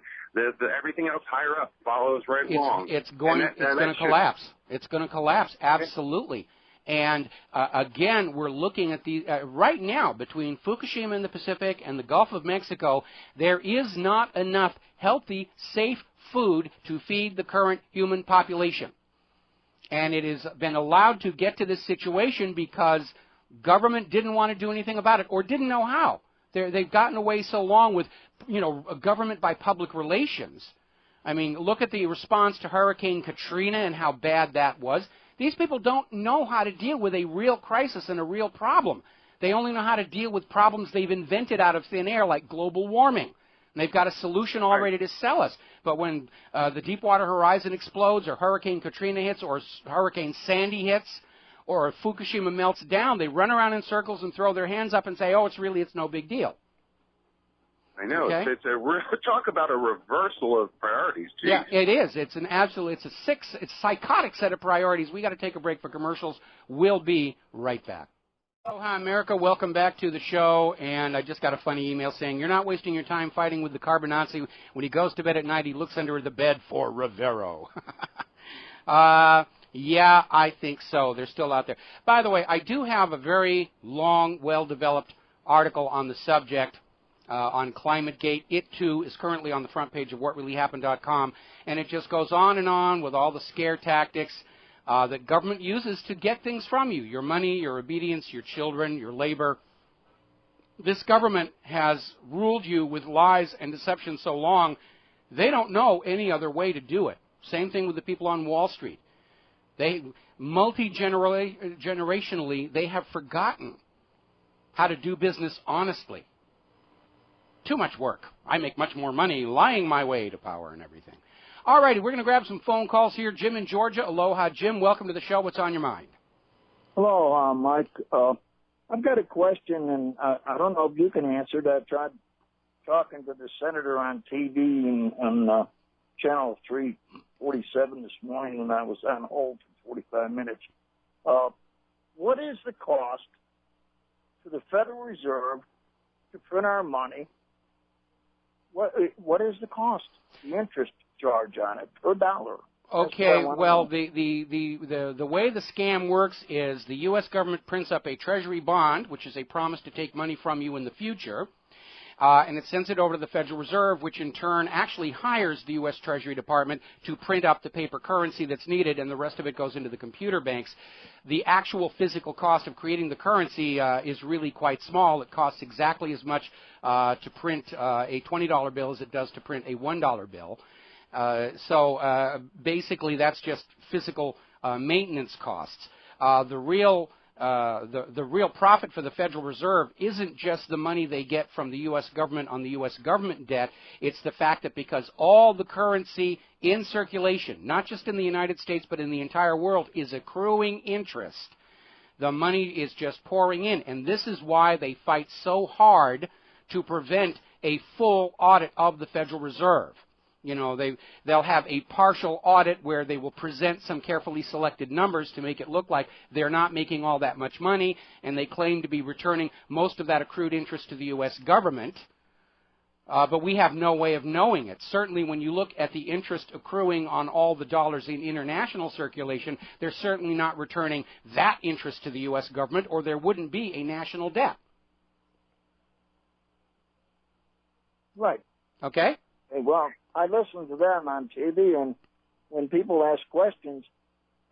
[SPEAKER 11] everything else higher up follows right along.
[SPEAKER 2] It's going to collapse. It's going to collapse, absolutely. And again, we're looking at the right now between Fukushima in the Pacific and the Gulf of Mexico, there is not enough healthy, safe food to feed the current human population. And it has been allowed to get to this situation because government didn't want to do anything about it or didn't know how. They've gotten away so long with, government by public relations. I mean, look at the response to Hurricane Katrina and how bad that was. These people don't know how to deal with a real crisis and a real problem. They only know how to deal with problems they've invented out of thin air, like global warming. And they've got a solution all ready to sell us. But when the Deepwater Horizon explodes, or Hurricane Katrina hits, or Hurricane Sandy hits, or Fukushima melts down, they run around in circles and throw their hands up and say, oh, it's no big deal.
[SPEAKER 11] I know.
[SPEAKER 2] Okay?
[SPEAKER 11] Talk about a reversal of priorities, Geez.
[SPEAKER 2] Yeah, it is. It's a psychotic set of priorities. We got to take a break for commercials. We'll be right back. Aloha, America. Welcome back to the show. And I just got a funny email saying, you're not wasting your time fighting with the carbon Nazi. When he goes to bed at night, he looks under the bed for Rivero. Yeah, I think so. They're still out there. By the way, I do have a very long, well-developed article on the subject on ClimateGate. It, too, is currently on the front page of whatreallyhappened.com, and it just goes on with all the scare tactics that government uses to get things from you, your money, your obedience, your children, your labor. This government has ruled you with lies and deception so long, they don't know any other way to do it. Same thing with the people on Wall Street. They multi-generationally, they have forgotten how to do business honestly. Too much work. I make much more money lying my way to power and everything. All righty, we're going to grab some phone calls here. Jim in Georgia. Aloha, Jim. Welcome to the show. What's on your mind?
[SPEAKER 12] Hello, Mike. I've got a question, and I don't know if you can answer it. I tried talking to the senator on TV on Channel 347 this morning, and I was on hold for 45 minutes. What is the cost to the Federal Reserve to print our money? What is the cost, the interest charge on it per dollar?
[SPEAKER 2] Okay, well, the way the scam works is the U.S. government prints up a treasury bond, which is a promise to take money from you in the future, and it sends it over to the Federal Reserve, which in turn actually hires the U.S. Treasury Department to print up the paper currency that's needed, and the rest of it goes into the computer banks. The actual physical cost of creating the currency is really quite small. It costs exactly as much to print a $20 bill as it does to print a $1 bill. So basically that's just physical maintenance costs. The real profit for the Federal Reserve isn't just the money they get from the U.S. government on the U.S. government debt. It's the fact that because all the currency in circulation, not just in the United States but in the entire world, is accruing interest, the money is just pouring in. And this is why they fight so hard to prevent a full audit of the Federal Reserve. You know, they'll have a partial audit where they will present some carefully selected numbers to make it look like they're not making all that much money, and they claim to be returning most of that accrued interest to the U.S. government. But we have no way of knowing it. Certainly when you look at the interest accruing on all the dollars in international circulation, they're certainly not returning that interest to the U.S. government, or there wouldn't be a national debt.
[SPEAKER 12] Right.
[SPEAKER 2] Okay?
[SPEAKER 12] Well, I listen to them on TV, and when people ask questions,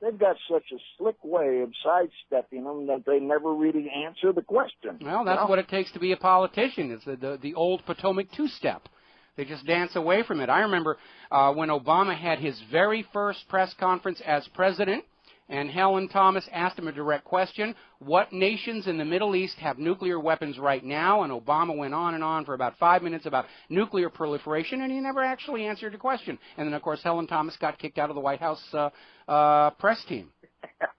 [SPEAKER 12] they've got such a slick way of sidestepping them that they never really answer the question.
[SPEAKER 2] Well, that's what it takes to be a politician. It's the old Potomac two-step. They just dance away from it. I remember when Obama had his very first press conference as president, and Helen Thomas asked him a direct question, what nations in the Middle East have nuclear weapons right now? And Obama went on and on for about 5 minutes about nuclear proliferation, and he never actually answered the question. And then, of course, Helen Thomas got kicked out of the White House press team.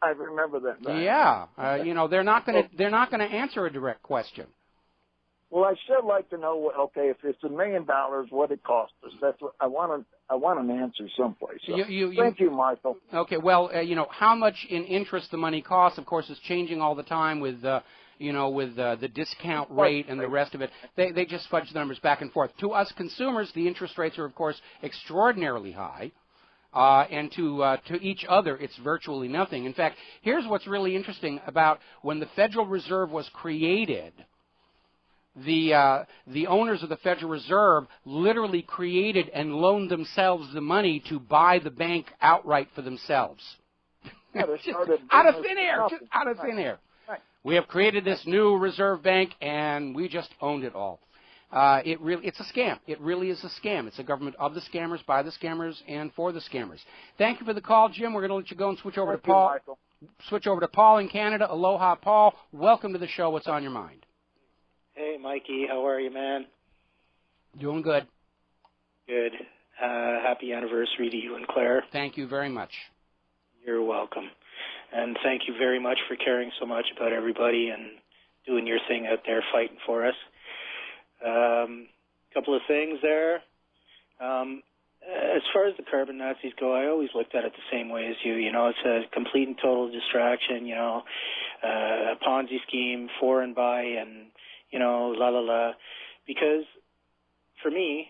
[SPEAKER 12] I remember that. Right?
[SPEAKER 2] Yeah, you know, they're not going to answer a direct question.
[SPEAKER 12] Well, I'd still like to know, okay, if it's $1 million, what it cost us. That's what I want an answer someplace. So. Thank you, Michael.
[SPEAKER 2] Okay, well, you know, how much in interest the money costs, of course, is changing all the time with, you know, with the discount rate and the rest of it. They just fudge the numbers back and forth. To us consumers, the interest rates are, of course, extraordinarily high. And to each other, it's virtually nothing. In fact, here's what's really interesting about when the Federal Reserve was created. The owners of the Federal Reserve literally created and loaned themselves the money to buy the bank outright for themselves.
[SPEAKER 12] Yeah,
[SPEAKER 2] out of thin air, just out of thin air.
[SPEAKER 12] Right.
[SPEAKER 2] We have created this new reserve bank, and we just owned it all. It's a scam. It really is a scam. It's a government of the scammers, by the scammers, and for the scammers. Thank you for the call, Jim. We're going to let you go and switch over to Paul. Switch over to Paul in Canada. Aloha, Paul. Welcome to the show. What's on your mind?
[SPEAKER 13] Hey, Mikey. How are you, man?
[SPEAKER 2] Doing good.
[SPEAKER 13] Good. Happy anniversary to you and Claire.
[SPEAKER 2] Thank you very much.
[SPEAKER 13] You're welcome. And thank you very much for caring so much about everybody and doing your thing out there fighting for us. Couple of things there. As far as the carbon Nazis go, I always looked at it the same way as you. You know, it's a complete and total distraction, you know, a Ponzi scheme, for and by, and, you know, la la la. Because for me,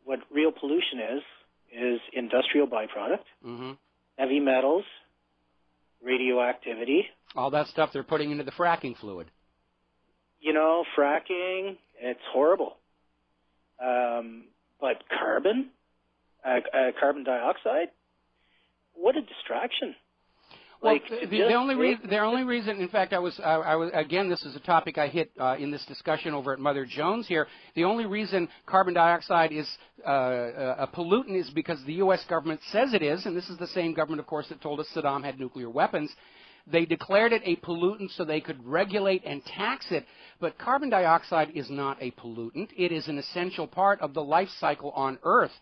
[SPEAKER 13] what real pollution is industrial byproduct, heavy metals, radioactivity.
[SPEAKER 2] All that stuff they're putting into the fracking fluid.
[SPEAKER 13] You know, fracking, it's horrible. But carbon dioxide, what a distraction.
[SPEAKER 2] Well, the only reason, in fact, I was again, this is a topic I hit in this discussion over at Mother Jones here. The only reason carbon dioxide is a pollutant is because the U.S. government says it is, and this is the same government, of course, that told us Saddam had nuclear weapons. They declared it a pollutant so they could regulate and tax it, but carbon dioxide is not a pollutant. It is an essential part of the life cycle on Earth.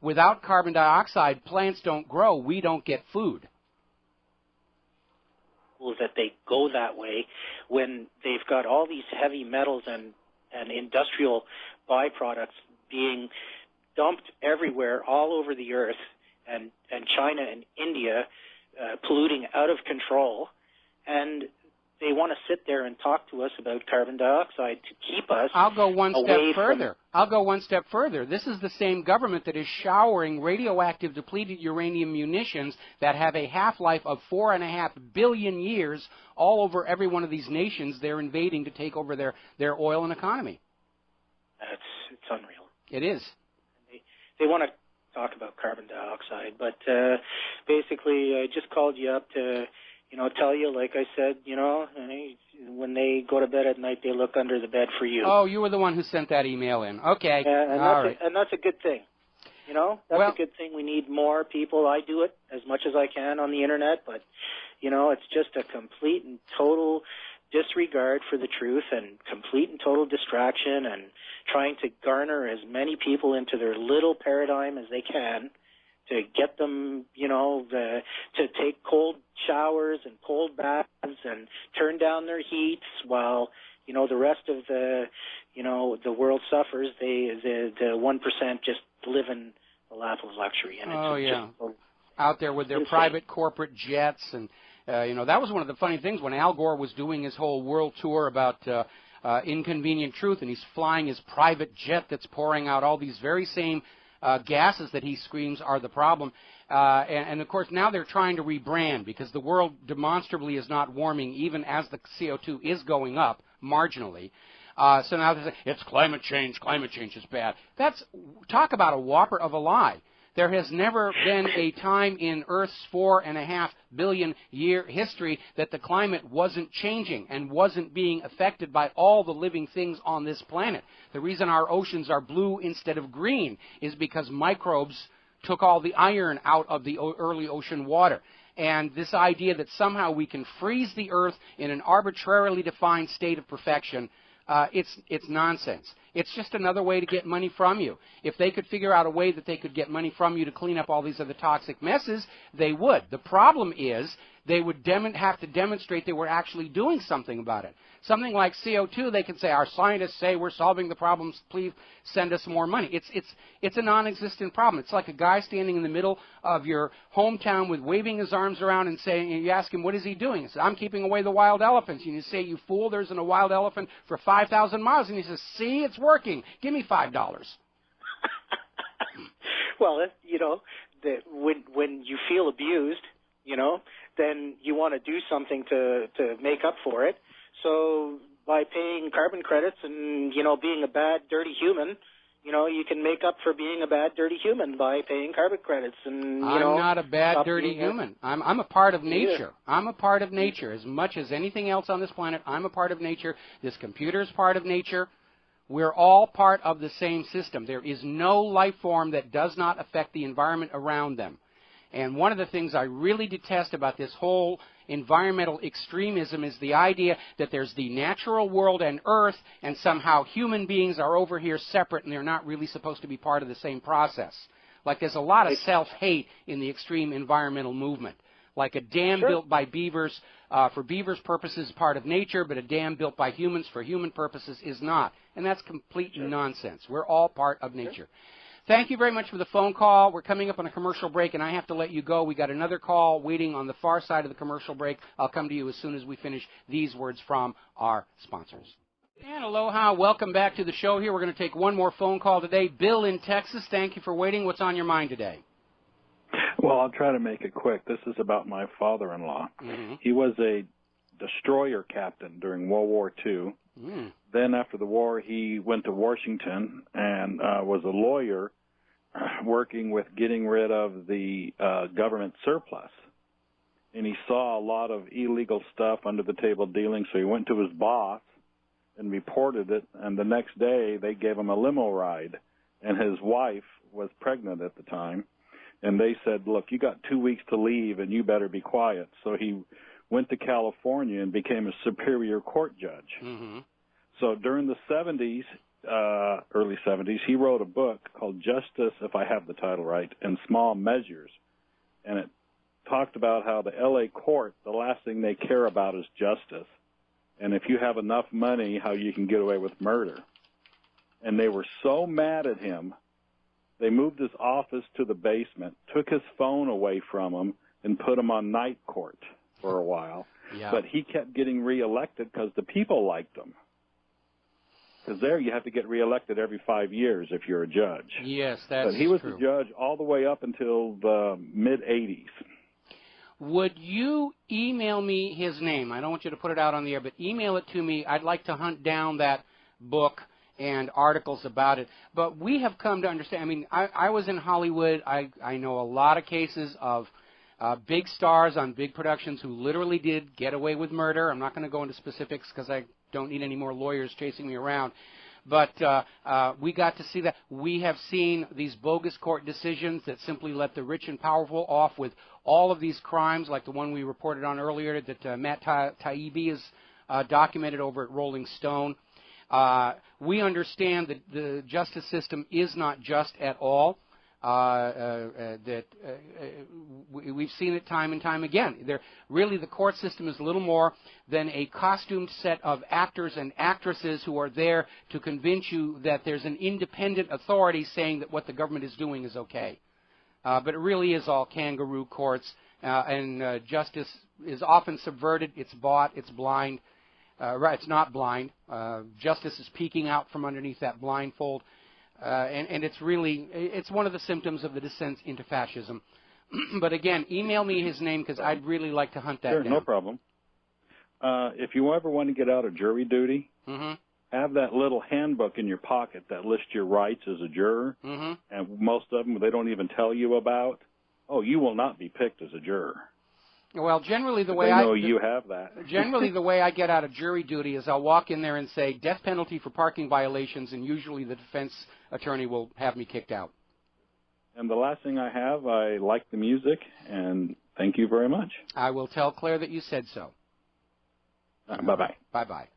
[SPEAKER 2] Without carbon dioxide, plants don't grow. We don't get food.
[SPEAKER 13] That they go that way when they've got all these heavy metals and industrial byproducts being dumped everywhere all over the earth, and China and India polluting out of control, and they want to sit there and talk to us about carbon dioxide to keep us
[SPEAKER 2] I'll go one step further.
[SPEAKER 13] From...
[SPEAKER 2] I'll go one step further. This is the same government that is showering radioactive depleted uranium munitions that have a half-life of 4.5 billion years all over every one of these nations they're invading to take over their oil and economy.
[SPEAKER 13] It's unreal.
[SPEAKER 2] It is.
[SPEAKER 13] They want to talk about carbon dioxide, but basically I just called you up to, you know, tell you, like I said, you know, when they go to bed at night, they look under the bed for you.
[SPEAKER 2] Oh, you were the one who sent that email in. Okay.
[SPEAKER 13] And that's a good thing. You know, that's a good thing. We need more people. I do it as much as I can on the Internet, but, you know, it's just a complete and total disregard for the truth and complete and total distraction and trying to garner as many people into their little paradigm as they can to get them, you know, to take cold showers and cold baths and turn down their heats while, you know, the rest of the world suffers. The 1% just live in the lap of luxury. And it's
[SPEAKER 2] out there with their private corporate jets. And, you know, that was one of the funny things when Al Gore was doing his whole world tour about Inconvenient Truth, and he's flying his private jet that's pouring out all these very same gases that he screams are the problem. And, of course, now they're trying to rebrand because the world demonstrably is not warming even as the CO2 is going up marginally. So now they say, it's climate change is bad. Talk about a whopper of a lie. There has never been a time in Earth's 4.5 billion year history that the climate wasn't changing and wasn't being affected by all the living things on this planet. The reason our oceans are blue instead of green is because microbes took all the iron out of the early ocean water. And this idea that somehow we can freeze the Earth in an arbitrarily defined state of perfection, it's nonsense. It's just another way to get money from you. If they could figure out a way that they could get money from you to clean up all these other toxic messes, they would. The problem is they would have to demonstrate they were actually doing something about it. Something like CO2, they can say, our scientists say we're solving the problems, please send us more money. It's a non-existent problem. It's like a guy standing in the middle of your hometown with waving his arms around and saying, and you ask him, what is he doing? He says, I'm keeping away the wild elephants. And you say, you fool, there's a wild elephant for 5,000 miles. And he says, see, it's working. Give me $5.
[SPEAKER 13] Well, you know, that when you feel abused, then you want to do something to make up for it. So by paying carbon credits and, being a bad, dirty human, you can make up for being a bad, dirty human by paying carbon credits. And
[SPEAKER 2] I'm not a bad, dirty human. I'm a part of nature. I'm a part of nature. As much as anything else on this planet, I'm a part of nature. This computer is part of nature. We're all part of the same system. There is no life form that does not affect the environment around them. And one of the things I really detest about this whole environmental extremism is the idea that there's the natural world and Earth, and somehow human beings are over here separate and they're not really supposed to be part of the same process. Like there's a lot of self-hate in the extreme environmental movement. Like a dam built by beavers for beavers' purposes is part of nature, but a dam built by humans for human purposes is not. And that's complete nonsense. We're all part of nature. Thank you very much for the phone call. We're coming up on a commercial break, and I have to let you go. We got another call waiting on the far side of the commercial break. I'll come to you as soon as we finish these words from our sponsors. And aloha. Welcome back to the show here. We're going to take one more phone call today. Bill in Texas, thank you for waiting. What's on your mind today?
[SPEAKER 14] Well, I'll try to make it quick. This is about my father-in-law.
[SPEAKER 2] Mm-hmm.
[SPEAKER 14] He was a destroyer captain during World War II.
[SPEAKER 2] Mm.
[SPEAKER 14] Then after the war, he went to Washington and was a lawyer working with getting rid of the government surplus. And he saw a lot of illegal stuff, under-the-table dealing, so he went to his boss and reported it, and the next day they gave him a limo ride. And his wife was pregnant at the time, and they said, look, you got 2 weeks to leave, and you better be quiet. So he went to California and became a superior court judge.
[SPEAKER 2] Mm-hmm.
[SPEAKER 14] So during the 70s, early 70s, he wrote a book called Justice, if I have the title right, in Small Measures. And it talked about how the L.A. court, the last thing they care about is justice. And if you have enough money, how you can get away with murder. And they were so mad at him, they moved his office to the basement, took his phone away from him, and put him on night court for a while.
[SPEAKER 2] Yeah.
[SPEAKER 14] But he kept getting reelected because the people liked him. Because there you have to get reelected every 5 years if you're a judge.
[SPEAKER 2] Yes, that's true.
[SPEAKER 14] But he was the judge all the way up until the mid-'80s.
[SPEAKER 2] Would you email me his name? I don't want you to put it out on the air, but email it to me. I'd like to hunt down that book and articles about it. But we have come to understand, I mean, I was in Hollywood. I know a lot of cases of big stars on big productions who literally did get away with murder. I'm not going to go into specifics because I don't need any more lawyers chasing me around. But we got to see that. We have seen these bogus court decisions that simply let the rich and powerful off with all of these crimes, like the one we reported on earlier that Matt Taibbi has documented over at Rolling Stone. We understand that the justice system is not just at all. We've seen it time and time again. Really, the court system is little more than a costumed set of actors and actresses who are there to convince you that there's an independent authority saying that what the government is doing is okay. But it really is all kangaroo courts, and justice is often subverted. It's bought. It's blind. Right, it's not blind. Justice is peeking out from underneath that blindfold. And it's really, it's one of the symptoms of the descent into fascism. But again, email me his name because I'd really like to hunt that down.
[SPEAKER 14] Sure, no problem. If you ever want to get out of jury duty, have that little handbook in your pocket that lists your rights as a juror, and most of them they don't even tell you about. Oh, you will not be picked as a juror.
[SPEAKER 2] Well, generally the way
[SPEAKER 14] you have that.
[SPEAKER 2] Generally, the way I get out of jury duty is I'll walk in there and say death penalty for parking violations, and usually the defense attorney will have me kicked out.
[SPEAKER 14] And the last thing I have, I like the music, and thank you very much.
[SPEAKER 2] I will tell Claire that you said so.
[SPEAKER 14] Bye-bye.
[SPEAKER 2] Bye-bye.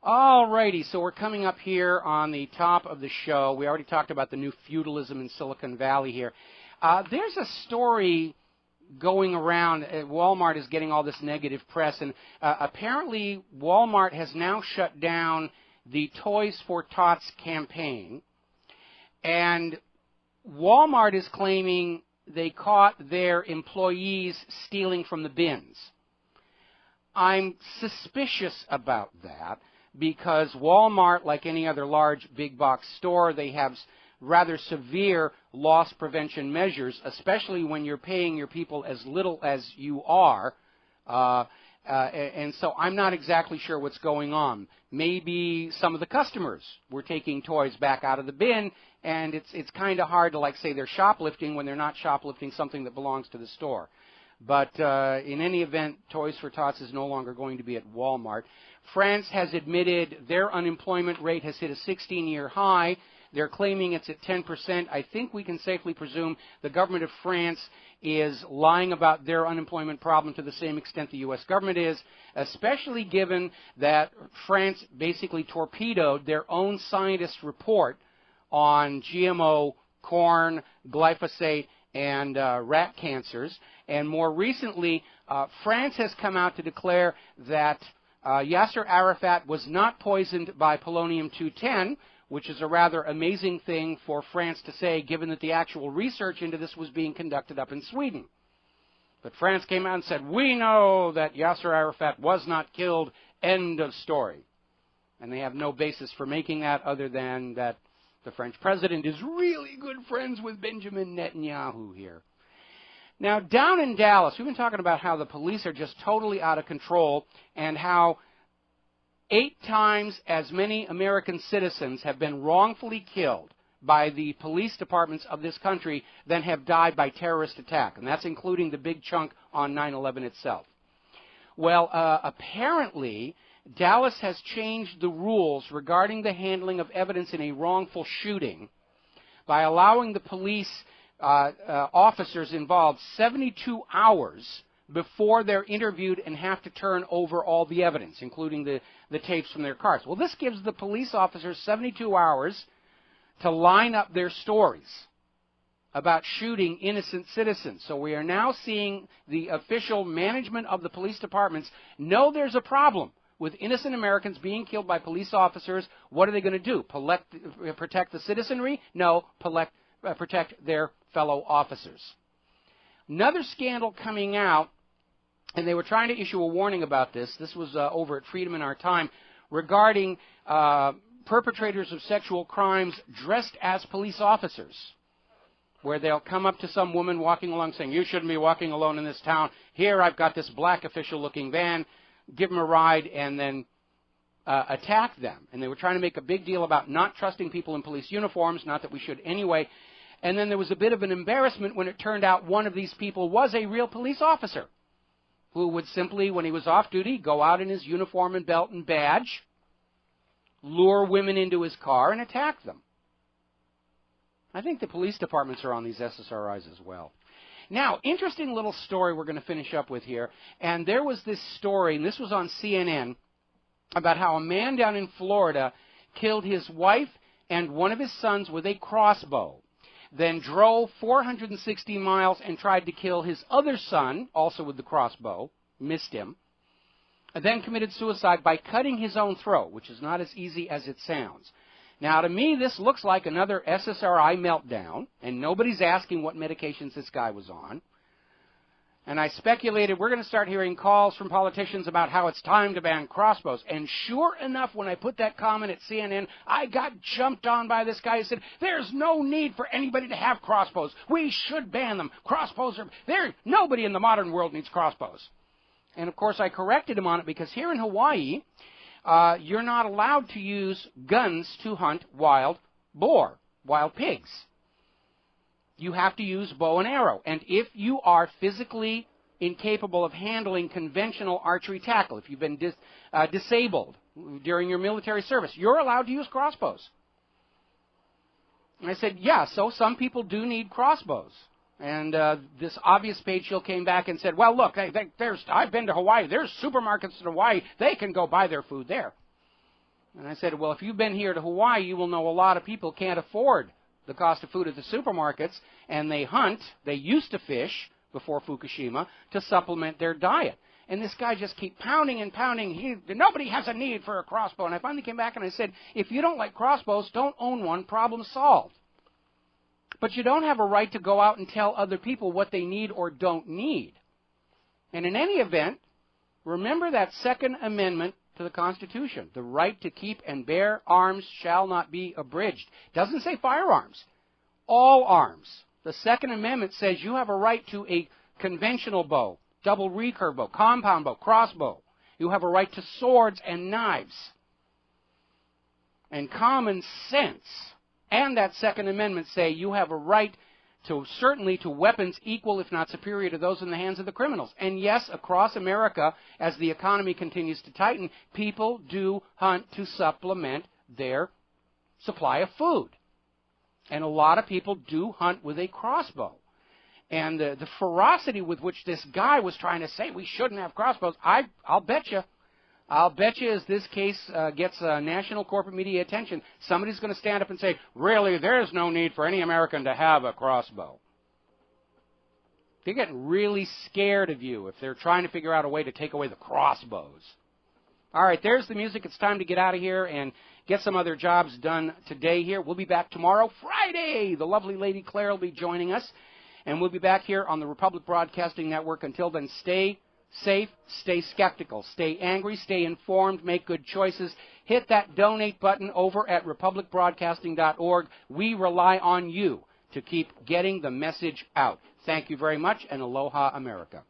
[SPEAKER 2] All righty, so we're coming up here on the top of the show. We already talked about the new feudalism in Silicon Valley here. There's a story going around. Walmart is getting all this negative press, and apparently Walmart has now shut down the Toys for Tots campaign, and Walmart is claiming they caught their employees stealing from the bins. I'm suspicious about that because Walmart, like any other large big box store, they have rather severe loss prevention measures, especially when you're paying your people as little as you are. And so I'm not exactly sure what's going on. Maybe some of the customers were taking toys back out of the bin, and it's kind of hard to, like, say they're shoplifting when they're not shoplifting something that belongs to the store. But in any event, Toys for Tots is no longer going to be at Walmart. France has admitted their unemployment rate has hit a 16-year high. They're claiming it's at 10%. I think we can safely presume the government of France is lying about their unemployment problem to the same extent the U.S. government is, especially given that France basically torpedoed their own scientists' report on GMO corn, glyphosate, and rat cancers. And more recently, France has come out to declare that Yasser Arafat was not poisoned by polonium-210, which is a rather amazing thing for France to say, given that the actual research into this was being conducted up in Sweden. But France came out and said, we know that Yasser Arafat was not killed, end of story. And they have no basis for making that other than that the French president is really good friends with Benjamin Netanyahu here. Now, down in Dallas, we've been talking about how the police are just totally out of control and how 8 times as many American citizens have been wrongfully killed by the police departments of this country than have died by terrorist attack, and that's including the big chunk on 9/11 itself. Well, apparently, Dallas has changed the rules regarding the handling of evidence in a wrongful shooting by allowing the police officers involved 72 hours before they're interviewed and have to turn over all the evidence, including the tapes from their cars. Well, this gives the police officers 72 hours to line up their stories about shooting innocent citizens. So we are now seeing the official management of the police departments know there's a problem with innocent Americans being killed by police officers. What are they going to do? Protect the citizenry? No, protect their fellow officers. Another scandal coming out, and they were trying to issue a warning about this. This was over at Freedom in Our Time, regarding perpetrators of sexual crimes dressed as police officers, where they'll come up to some woman walking along saying, you shouldn't be walking alone in this town. Here, I've got this black official-looking van. Give them a ride, and then attack them. And they were trying to make a big deal about not trusting people in police uniforms, not that we should anyway. And then there was a bit of an embarrassment when it turned out one of these people was a real police officer who would simply, when he was off duty, go out in his uniform and belt and badge, lure women into his car, and attack them. I think the police departments are on these SSRIs as well. Now, interesting little story we're going to finish up with here. And there was this story, and this was on CNN, about how a man down in Florida killed his wife and one of his sons with a crossbow, then drove 460 miles and tried to kill his other son, also with the crossbow, missed him, and then committed suicide by cutting his own throat, which is not as easy as it sounds. Now, to me, this looks like another SSRI meltdown, and nobody's asking what medications this guy was on. And I speculated we're going to start hearing calls from politicians about how it's time to ban crossbows. And sure enough, when I put that comment at CNN, I got jumped on by this guy who said, there's no need for anybody to have crossbows. We should ban them. Crossbows are there. Nobody in the modern world needs crossbows. And, of course, I corrected him on it because here in Hawaii, you're not allowed to use guns to hunt wild boar, wild pigs. You have to use bow and arrow. And if you are physically incapable of handling conventional archery tackle, if you've been disabled during your military service, you're allowed to use crossbows. And I said, yeah, so some people do need crossbows. And this obvious page shill came back and said, well, look, I've been to Hawaii. There's supermarkets in Hawaii. They can go buy their food there. And I said, well, if you've been here to Hawaii, you will know a lot of people can't afford the cost of food at the supermarkets, and they hunt. They used to fish before Fukushima to supplement their diet. And this guy just kept pounding and pounding. Nobody has a need for a crossbow. And I finally came back and I said, if you don't like crossbows, don't own one. Problem solved. But you don't have a right to go out and tell other people what they need or don't need. And in any event, remember that Second Amendment to the Constitution. The right to keep and bear arms shall not be abridged. It doesn't say firearms. All arms. The Second Amendment says you have a right to a conventional bow, double recurve bow, compound bow, crossbow. You have a right to swords and knives. And common sense and that Second Amendment say you have a right to certainly to weapons equal, if not superior, to those in the hands of the criminals. And yes, across America, as the economy continues to tighten, people do hunt to supplement their supply of food. And a lot of people do hunt with a crossbow. And the ferocity with which this guy was trying to say we shouldn't have crossbows, I'll bet you as this case gets national corporate media attention, somebody's going to stand up and say, really, there's no need for any American to have a crossbow. They're getting really scared of you if they're trying to figure out a way to take away the crossbows. All right, there's the music. It's time to get out of here and get some other jobs done today here. We'll be back tomorrow, Friday. The lovely Lady Claire will be joining us. And we'll be back here on the Republic Broadcasting Network. Until then, stay safe, stay skeptical, stay angry, stay informed, make good choices. Hit that donate button over at republicbroadcasting.org. We rely on you to keep getting the message out. Thank you very much, and aloha, America.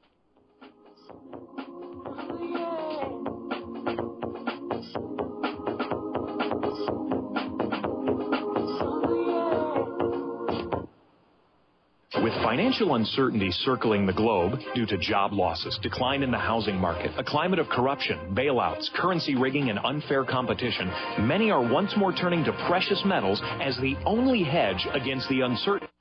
[SPEAKER 15] With financial uncertainty circling the globe due to job losses, decline in the housing market, a climate of corruption, bailouts, currency rigging, and unfair competition, many are once more turning to precious metals as the only hedge against the uncertainty.